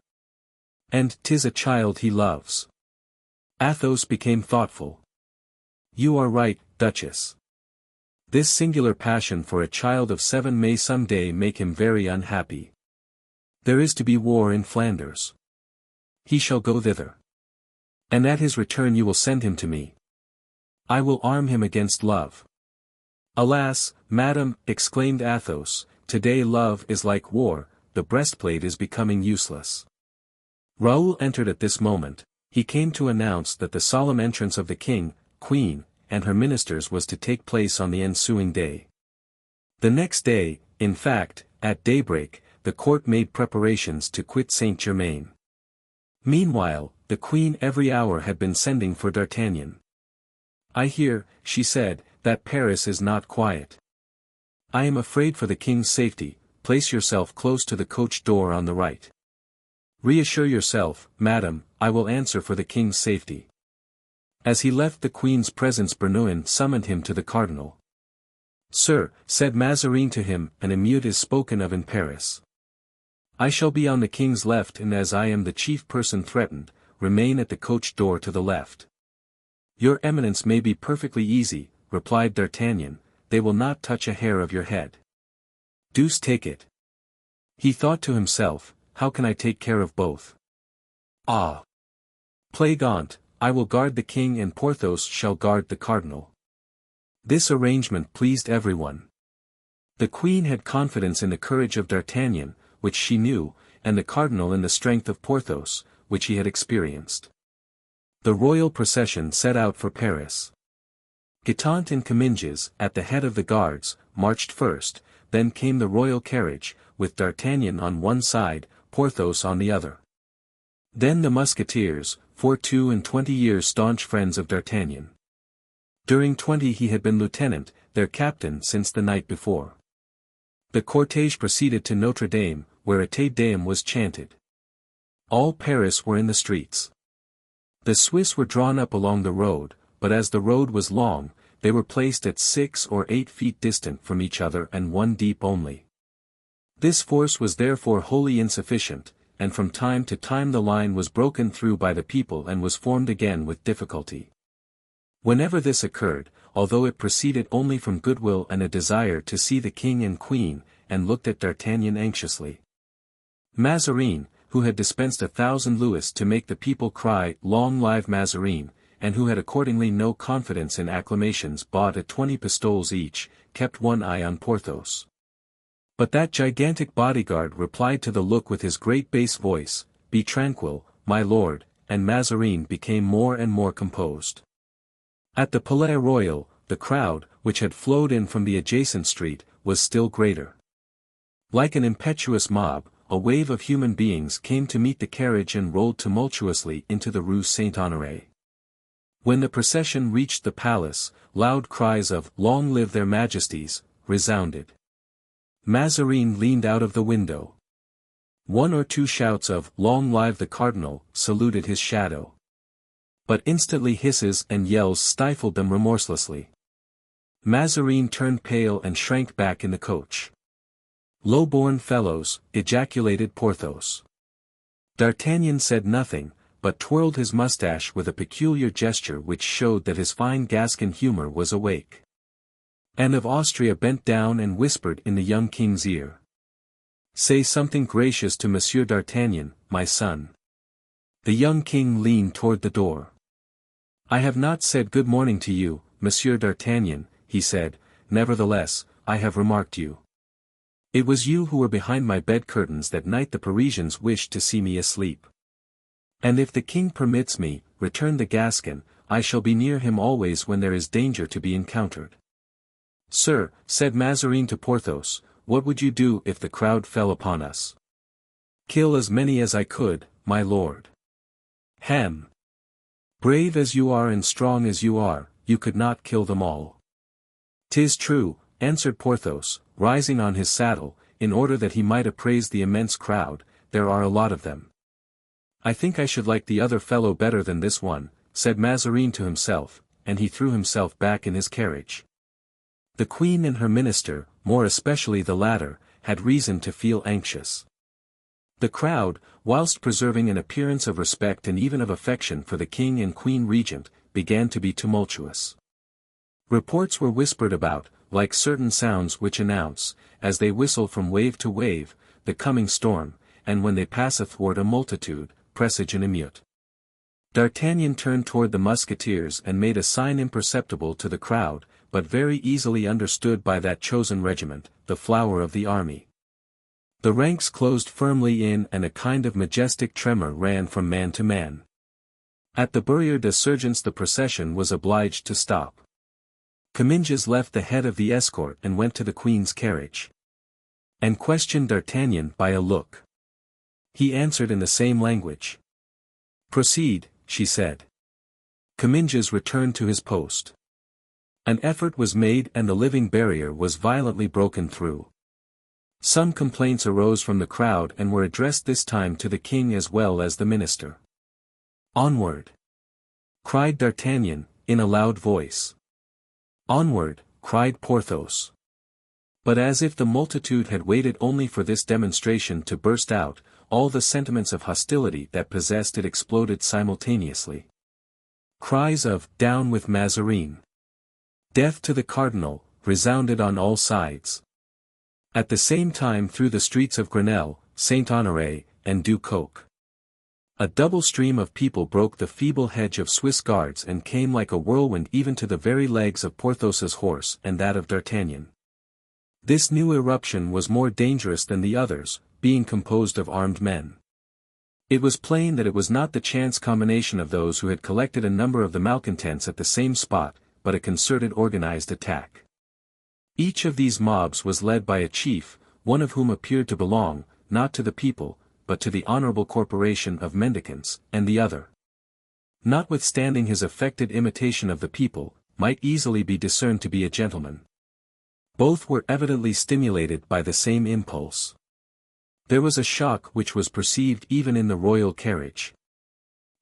And 'tis a child he loves." Athos became thoughtful. "You are right, duchess. This singular passion for a child of 7 may some day make him very unhappy. There is to be war in Flanders. He shall go thither. And at his return you will send him to me, I will arm him against love. Alas, madam, exclaimed Athos, today love is like war, the breastplate is becoming useless. Raoul entered at this moment. He came to announce that the solemn entrance of the king, queen, and her ministers was to take place on the ensuing day. The next day, in fact, at daybreak, the court made preparations to quit Saint-Germain. Meanwhile, the queen every hour had been sending for D'Artagnan. I hear, she said, that Paris is not quiet. I am afraid for the king's safety. Place yourself close to the coach door on the right. Reassure yourself, madam, I will answer for the king's safety. As he left the queen's presence, Bernouin summoned him to the cardinal. Sir, said Mazarin to him, an emeute is spoken of in Paris. I shall be on the king's left, and as I am the chief person threatened, remain at the coach door to the left. Your eminence may be perfectly easy, replied D'Artagnan, they will not touch a hair of your head. Deuce take it. He thought to himself, how can I take care of both? Ah! Plague on't, I will guard the king and Porthos shall guard the cardinal. This arrangement pleased everyone. The queen had confidence in the courage of D'Artagnan, which she knew, and the cardinal in the strength of Porthos, which he had experienced. The royal procession set out for Paris. Guitant and Comminges, at the head of the guards, marched first, then came the royal carriage, with D'Artagnan on one side, Porthos on the other. Then the Musketeers, for 22 years staunch friends of D'Artagnan. During 20 he had been lieutenant, their captain since the night before. The cortège proceeded to Notre Dame, where a Te Deum was chanted. All Paris were in the streets. The Swiss were drawn up along the road, but as the road was long, they were placed at 6 or 8 feet distant from each other and 1 deep only. This force was therefore wholly insufficient, and from time to time the line was broken through by the people and was formed again with difficulty. Whenever this occurred, although it proceeded only from goodwill and a desire to see the king and queen, and looked at D'Artagnan anxiously. Mazarin, who had dispensed 1,000 louis to make the people cry, "Long live Mazarin," and who had accordingly no confidence in acclamations bought at 20 pistoles each, kept one eye on Porthos. But that gigantic bodyguard replied to the look with his great bass voice, "Be tranquil, my lord," and Mazarin became more and more composed. At the Palais Royal, the crowd, which had flowed in from the adjacent street, was still greater. Like an impetuous mob, a wave of human beings came to meet the carriage and rolled tumultuously into the Rue Saint-Honoré. When the procession reached the palace, loud cries of "Long live their majesties," resounded. Mazarin leaned out of the window. 1 or 2 shouts of "Long live the cardinal" saluted his shadow. But instantly hisses and yells stifled them remorselessly. Mazarin turned pale and shrank back in the coach. "Low-born fellows," ejaculated Porthos. D'Artagnan said nothing, but twirled his mustache with a peculiar gesture which showed that his fine Gascon humor was awake. Anne of Austria bent down and whispered in the young king's ear. "Say something gracious to Monsieur d'Artagnan, my son." The young king leaned toward the door. "I have not said good morning to you, Monsieur d'Artagnan," he said, "nevertheless, I have remarked you. It was you who were behind my bed curtains that night the Parisians wished to see me asleep. And if the king permits me," returned the Gascon, "I shall be near him always when there is danger to be encountered." "Sir," said Mazarin to Porthos, "what would you do if the crowd fell upon us?" "Kill as many as I could, my lord." "Hem! Brave as you are and strong as you are, you could not kill them all." "'Tis true," answered Porthos, rising on his saddle, in order that he might appraise the immense crowd, "there are a lot of them." "I think I should like the other fellow better than this one," said Mazarin to himself, and he threw himself back in his carriage. The queen and her minister, more especially the latter, had reason to feel anxious. The crowd, whilst preserving an appearance of respect and even of affection for the king and queen regent, began to be tumultuous. Reports were whispered about, like certain sounds which announce, as they whistle from wave to wave, the coming storm, and when they pass athwart a multitude, presage an emeute. D'Artagnan turned toward the Musketeers and made a sign imperceptible to the crowd, but very easily understood by that chosen regiment, the flower of the army. The ranks closed firmly in and a kind of majestic tremor ran from man to man. At the Barrière des Sergents the procession was obliged to stop. Comminges left the head of the escort and went to the Queen's carriage. And questioned D'Artagnan by a look. He answered in the same language. "Proceed," she said. Comminges returned to his post. An effort was made and the living barrier was violently broken through. Some complaints arose from the crowd and were addressed this time to the king as well as the minister. "Onward!" cried D'Artagnan, in a loud voice. "Onward!" cried Porthos. But as if the multitude had waited only for this demonstration to burst out, all the sentiments of hostility that possessed it exploded simultaneously. Cries of "Down with Mazarin!" "Death to the Cardinal!" resounded on all sides. At the same time through the streets of Grenelle, Saint-Honoré, and Du Coq. A double stream of people broke the feeble hedge of Swiss guards and came like a whirlwind even to the very legs of Porthos's horse and that of D'Artagnan. This new eruption was more dangerous than the others, being composed of armed men. It was plain that it was not the chance combination of those who had collected a number of the malcontents at the same spot, but a concerted organized attack. Each of these mobs was led by a chief, one of whom appeared to belong, not to the people, but to the honorable corporation of mendicants, and the other, notwithstanding his affected imitation of the people, might easily be discerned to be a gentleman. Both were evidently stimulated by the same impulse. There was a shock which was perceived even in the royal carriage.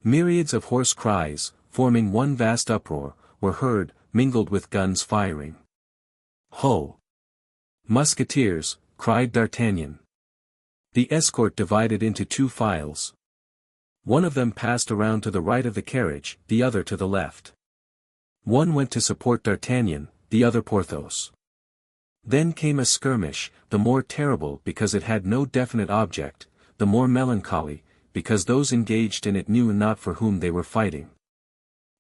Myriads of hoarse cries, forming one vast uproar, were heard, mingled with guns firing. "Ho! Musketeers!" cried D'Artagnan. The escort divided into two files. One of them passed around to the right of the carriage, the other to the left. One went to support D'Artagnan, the other Porthos. Then came a skirmish, the more terrible because it had no definite object, the more melancholy, because those engaged in it knew not for whom they were fighting.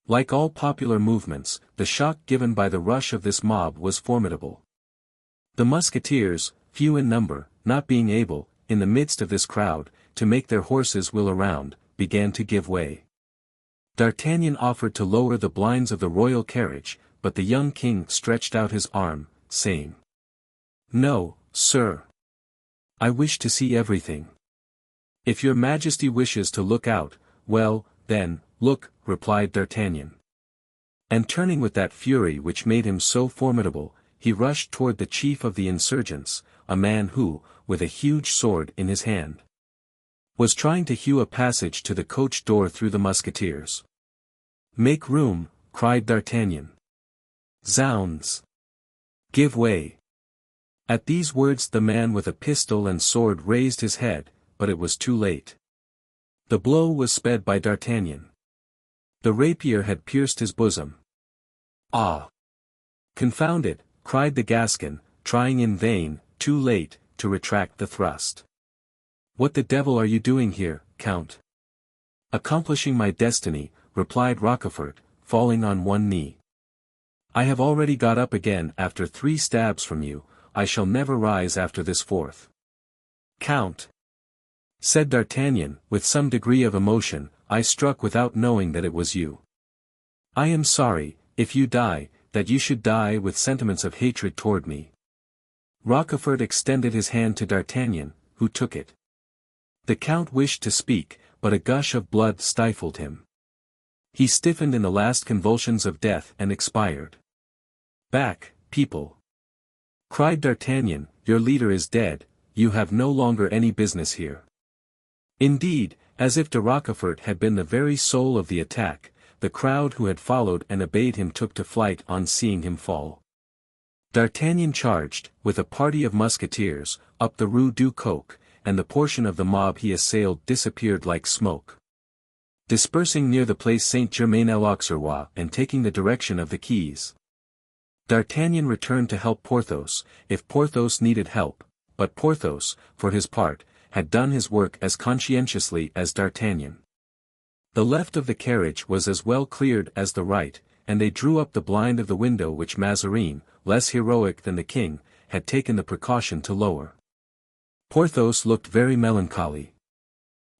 Like all popular movements, the shock given by the rush of this mob was formidable. The Musketeers, few in number, not being able, in the midst of this crowd, to make their horses wheel around, began to give way. D'Artagnan offered to lower the blinds of the royal carriage, but the young king stretched out his arm, saying, "No, sir. I wish to see everything." "If your majesty wishes to look out, well, then, look," replied D'Artagnan. And turning with that fury which made him so formidable, he rushed toward the chief of the insurgents, a man who, with a huge sword in his hand, was trying to hew a passage to the coach door through the Musketeers. "Make room," cried D'Artagnan. "Zounds! Give way!" At these words the man with a pistol and sword raised his head, but it was too late. The blow was sped by D'Artagnan. The rapier had pierced his bosom. "Ah! Confound it," cried the Gascon, trying in vain, too late, to retract the thrust. "What the devil are you doing here, Count?" "Accomplishing my destiny," replied Rochefort, falling on one knee. "I have already got up again after 3 stabs from you, I shall never rise after this 4th. "Count," said D'Artagnan, with some degree of emotion, "I struck without knowing that it was you. I am sorry, if you die, that you should die with sentiments of hatred toward me." Rochefort extended his hand to D'Artagnan, who took it. The Count wished to speak, but a gush of blood stifled him. He stiffened in the last convulsions of death and expired. "Back, people!" cried D'Artagnan, "your leader is dead, you have no longer any business here." Indeed, as if de Rochefort had been the very soul of the attack, the crowd who had followed and obeyed him took to flight on seeing him fall. D'Artagnan charged, with a party of musketeers, up the Rue du Coq, and the portion of the mob he assailed disappeared like smoke. Dispersing near the place Saint-Germain-l'Auxerrois and taking the direction of the quays. D'Artagnan returned to help Porthos, if Porthos needed help, but Porthos, for his part, had done his work as conscientiously as D'Artagnan. The left of the carriage was as well cleared as the right, and they drew up the blind of the window which Mazarin, less heroic than the king, had taken the precaution to lower. Porthos looked very melancholy.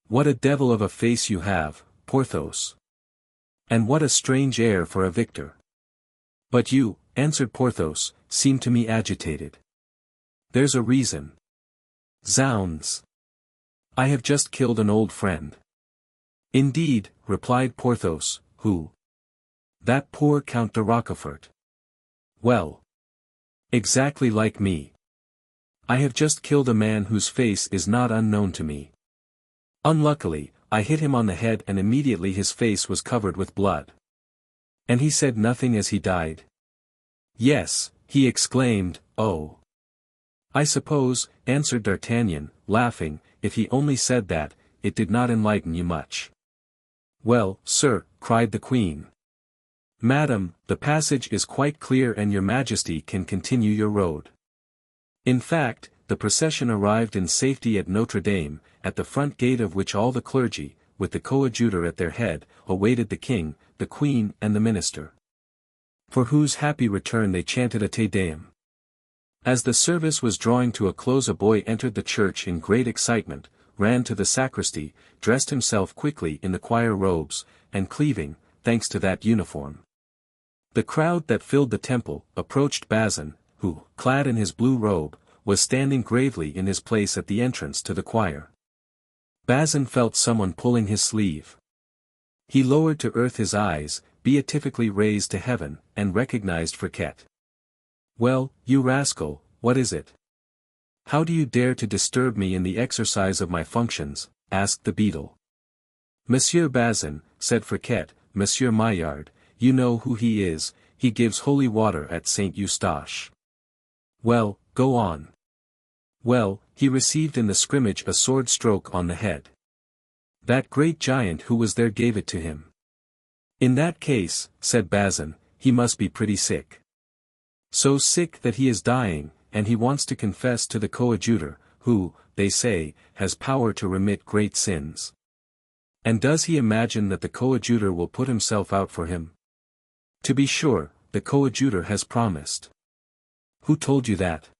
"What a devil of a face you have, Porthos! And what a strange air for a victor!" "But you," answered Porthos, "seem to me agitated." "There's a reason." "Zounds! I have just killed an old friend." "Indeed," replied Porthos, "who?" "That poor Count de Rochefort." "Well. Exactly like me. I have just killed a man whose face is not unknown to me. Unluckily, I hit him on the head and immediately his face was covered with blood." "And he said nothing as he died?" "Yes, he exclaimed, 'Oh!'" "I suppose," answered D'Artagnan, laughing, "if he only said that, it did not enlighten you much." "Well, sir," cried the queen. "Madam, the passage is quite clear and your majesty can continue your road." In fact, the procession arrived in safety at Notre Dame, at the front gate of which all the clergy, with the coadjutor at their head, awaited the king, the queen and the minister, for whose happy return they chanted a Te Deum. As the service was drawing to a close, a boy entered the church in great excitement, ran to the sacristy, dressed himself quickly in the choir robes, and cleaving, thanks to that uniform, the crowd that filled the temple, approached Bazin, who, clad in his blue robe, was standing gravely in his place at the entrance to the choir. Bazin felt someone pulling his sleeve. He lowered to earth his eyes, beatifically raised to heaven, and recognized Fouquet. "Well, you rascal, what is it? How do you dare to disturb me in the exercise of my functions?" asked the beadle. "Monsieur Bazin," said Fouquet, "Monsieur Maillard, you know who he is, he gives holy water at Saint Eustache." "Well, go on." "Well, he received in the scrimmage a sword stroke on the head. That great giant who was there gave it to him." "In that case," said Bazin, "he must be pretty sick. So sick that he is dying, and he wants to confess to the coadjutor, who, they say, has power to remit great sins. And does he imagine that the coadjutor will put himself out for him? To be sure, the coadjutor has promised." "Who told you that?"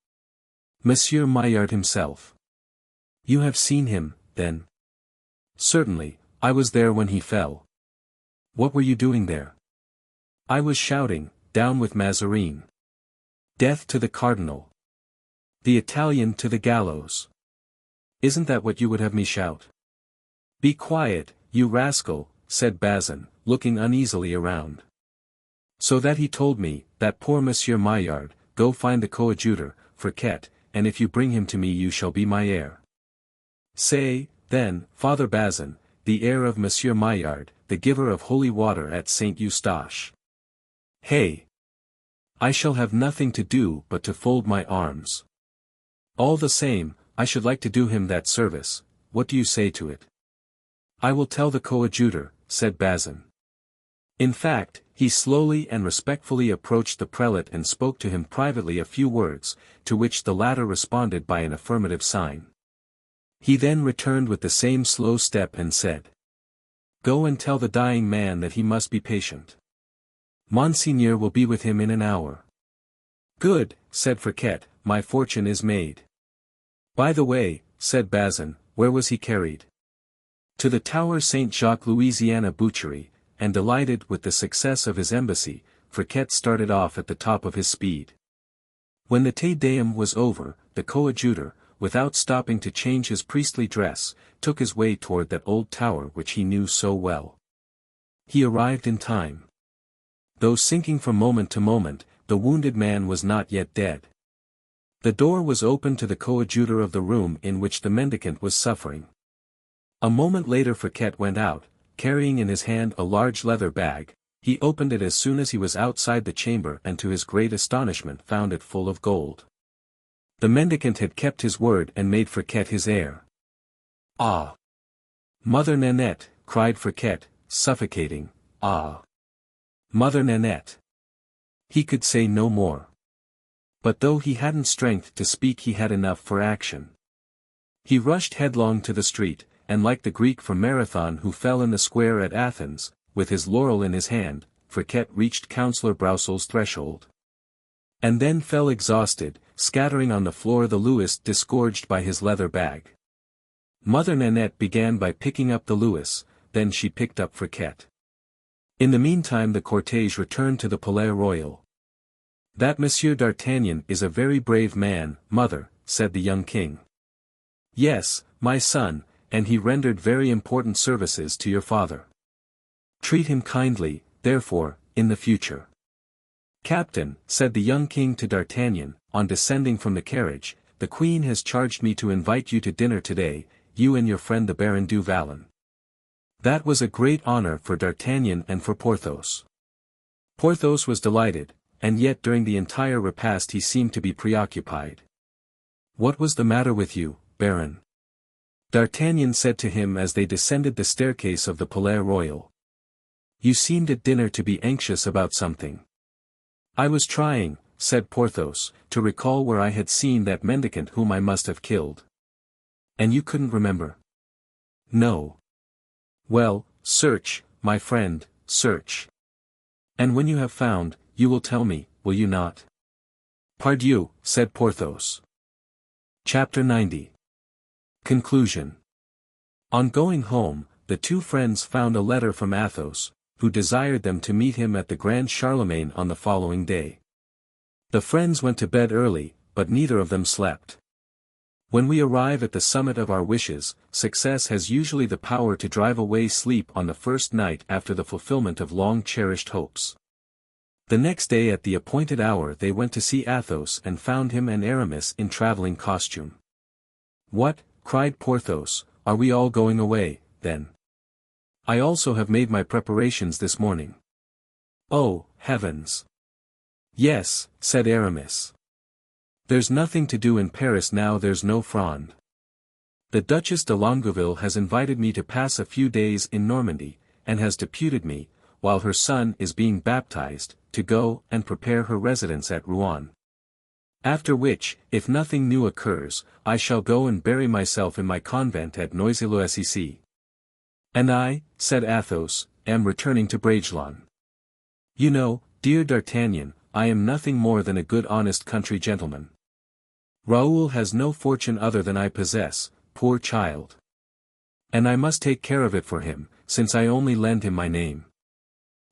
"Monsieur Maillard himself." "You have seen him, then?" "Certainly, I was there when he fell." "What were you doing there?" "I was shouting, 'Down with Mazarin! Death to the cardinal! The Italian to the gallows!' Isn't that what you would have me shout?" "Be quiet, you rascal," said Bazin, looking uneasily around. "So that he told me, that poor Monsieur Maillard, 'Go find the coadjutor, Fouquet, and if you bring him to me you shall be my heir.' Say, then, Father Bazin, the heir of Monsieur Maillard, the giver of holy water at Saint Eustache. Hey! I shall have nothing to do but to fold my arms. All the same, I should like to do him that service. What do you say to it?" "I will tell the coadjutor," said Bazin. In fact, he slowly and respectfully approached the prelate and spoke to him privately a few words, to which the latter responded by an affirmative sign. He then returned with the same slow step and said, "Go and tell the dying man that he must be patient. Monseigneur will be with him in an hour." "Good," said Fouquet, "my fortune is made." "By the way," said Bazin, "where was he carried?" "To the Tower Saint Jacques Louisiana Butchery," and delighted with the success of his embassy, Fouquet started off at the top of his speed. When the Te Deum was over, the coadjutor, without stopping to change his priestly dress, took his way toward that old tower which he knew so well. He arrived in time. Though sinking from moment to moment, the wounded man was not yet dead. The door was opened to the coadjutor of the room in which the mendicant was suffering. A moment later Fouquet went out, carrying in his hand a large leather bag. He opened it as soon as he was outside the chamber and to his great astonishment found it full of gold. The mendicant had kept his word and made Fouquet his heir. "Ah! Mother Nanette," cried Fouquet, suffocating, "ah! Mother Nanette!" He could say no more. But though he hadn't strength to speak he had enough for action. He rushed headlong to the street, and like the Greek from Marathon who fell in the square at Athens, with his laurel in his hand, Friquet reached Councillor Broussel's threshold. And then fell exhausted, scattering on the floor the louis disgorged by his leather bag. Mother Nanette began by picking up the louis, then she picked up Friquet. In the meantime the cortège returned to the Palais Royal. "That Monsieur d'Artagnan is a very brave man, mother," said the young king. "Yes, my son, and he rendered very important services to your father. Treat him kindly, therefore, in the future." "Captain," said the young king to D'Artagnan, on descending from the carriage, "the queen has charged me to invite you to dinner today, you and your friend the Baron du Vallon." That was a great honor for D'Artagnan and for Porthos. Porthos was delighted, and yet during the entire repast he seemed to be preoccupied. "What was the matter with you, Baron?" D'Artagnan said to him as they descended the staircase of the Palais Royal. "You seemed at dinner to be anxious about something." "I was trying," said Porthos, "to recall where I had seen that mendicant whom I must have killed." "And you couldn't remember?" "No." "Well, search, my friend, search. And when you have found, you will tell me, will you not?" "Pardieu," said Porthos. Chapter 90. Conclusion. On going home, the two friends found a letter from Athos, who desired them to meet him at the Grand Charlemagne on the following day. The friends went to bed early, but neither of them slept. When we arrive at the summit of our wishes, success has usually the power to drive away sleep on the first night after the fulfillment of long-cherished hopes. The next day at the appointed hour they went to see Athos and found him and Aramis in traveling costume. "What?" cried Porthos, "are we all going away, then? I also have made my preparations this morning." "Oh, heavens!" "Yes," said Aramis. "There's nothing to do in Paris now there's no Fronde. The Duchess de Longueville has invited me to pass a few days in Normandy, and has deputed me, while her son is being baptized, to go and prepare her residence at Rouen. After which, if nothing new occurs, I shall go and bury myself in my convent at Noisy-le-Sec. "And I," said Athos, "am returning to Bragelonne. You know, dear D'Artagnan, I am nothing more than a good honest country gentleman. Raoul has no fortune other than I possess, poor child. And I must take care of it for him, since I only lend him my name.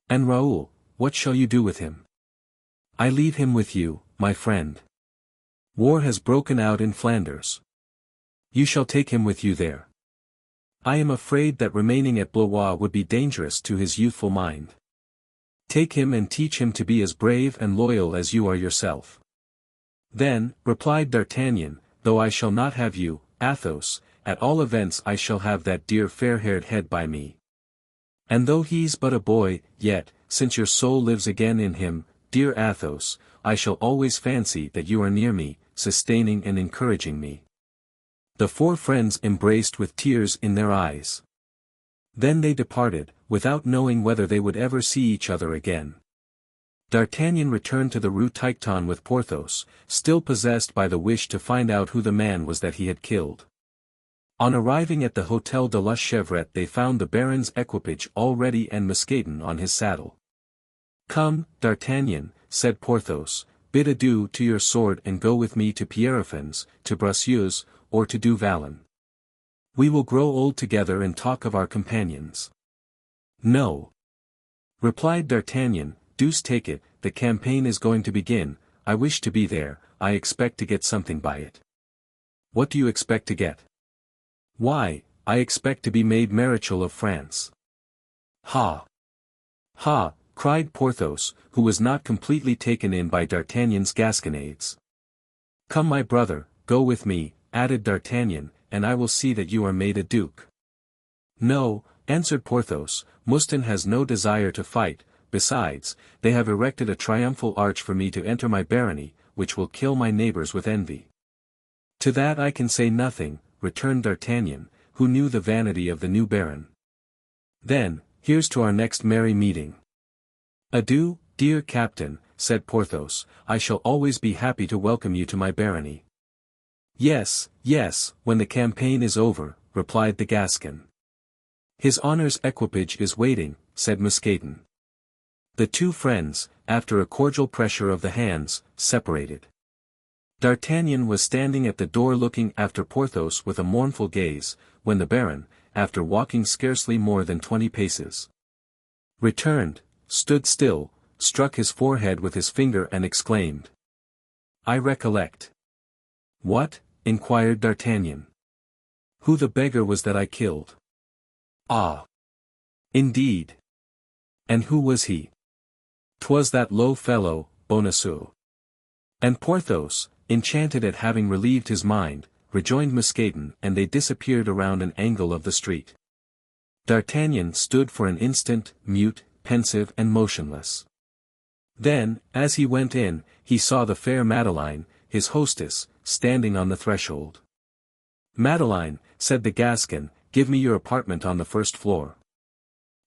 And Raoul, what shall you do with him?" "I leave him with you, my friend. War has broken out in Flanders. You shall take him with you there. I am afraid that remaining at Blois would be dangerous to his youthful mind. Take him and teach him to be as brave and loyal as you are yourself." "Then," replied D'Artagnan, "though I shall not have you, Athos, at all events I shall have that dear fair-haired head by me. And though he's but a boy, yet, since your soul lives again in him, dear Athos, I shall always fancy that you are near me, sustaining and encouraging me." The four friends embraced with tears in their eyes. Then they departed, without knowing whether they would ever see each other again. D'Artagnan returned to the Rue Tiquetonne with Porthos, still possessed by the wish to find out who the man was that he had killed. On arriving at the Hôtel de la Chevrette they found the Baron's equipage all ready and Mousqueton on his saddle. "Come, D'Artagnan," said Porthos, "bid adieu to your sword and go with me to Pierrefonds, to Bracieux, or to Du Vallon. We will grow old together and talk of our companions." "No," replied D'Artagnan, "deuce take it, the campaign is going to begin, I wish to be there, I expect to get something by it." "What do you expect to get?" "Why, I expect to be made Marechal of France." "Ha! Ha!" cried Porthos, who was not completely taken in by D'Artagnan's gasconades. "Come my brother, go with me," added D'Artagnan, "and I will see that you are made a duke." "No," answered Porthos, "Mouston has no desire to fight, besides, they have erected a triumphal arch for me to enter my barony, which will kill my neighbors with envy." "To that I can say nothing," returned D'Artagnan, who knew the vanity of the new baron. "Then, here's to our next merry meeting." "Adieu, dear captain," said Porthos, "I shall always be happy to welcome you to my barony." "Yes, yes, when the campaign is over, replied the Gascon. His honour's equipage is waiting, said Mousqueton. The two friends, after a cordial pressure of the hands, separated. D'Artagnan was standing at the door looking after Porthos with a mournful gaze, when the Baron, after walking scarcely more than 20 paces, returned, stood still, struck his forehead with his finger and exclaimed, "I recollect." "What?" inquired D'Artagnan. "Who the beggar was that I killed." "Ah! Indeed! And who was he?" "'Twas that low fellow, Bonacieux." And Porthos, enchanted at having relieved his mind, rejoined Mousqueton and they disappeared around an angle of the street. D'Artagnan stood for an instant, mute, pensive and motionless. Then, as he went in, he saw the fair Madeleine, his hostess, standing on the threshold. "Madeleine," said the Gascon, "give me your apartment on the first floor.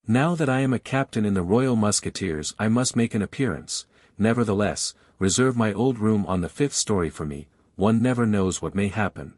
Now that I am a captain in the Royal Musketeers I must make an appearance, nevertheless, reserve my old room on the 5th story for me, one never knows what may happen."